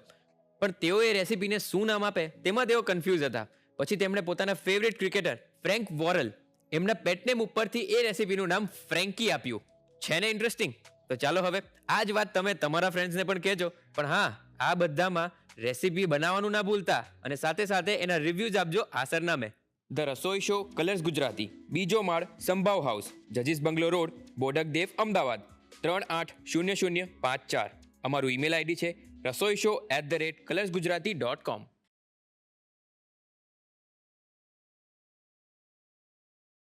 પણ તેઓ એ રેસીપીને શું નામ આપે તેમાં તેઓ કન્ફ્યુઝ હતા. પછી તેમણે પોતાના ફેવરેટ ક્રિકેટર ફ્રેન્ક વોરલ એમના પેટનેમ ઉપરથી એ રેસીપીનું નામ ફ્રેન્કી આપ્યું. છે ને ઇન્ટરેસ્ટિંગ? તો ચાલો હવે આ જ વાત તમે તમારા ફ્રેન્ડ્સને પણ કહેજો. પણ હા, આ બધામાં રેસીપી બનાવવાનું ના ભૂલતા અને સાથે સાથે એના રિવ્યૂઝ આપજો આ સરનામે: ધ રસોઈ શો, કલર્સ ગુજરાતી, બીજો માળ, સંભાવ હાઉસ, જજીસ બંગલો રોડ, બોડક દેવ, અમદાવાદ. 380054. અમારું ઈમેલ આઈડી છે rasoishow@colorsgujarati.com.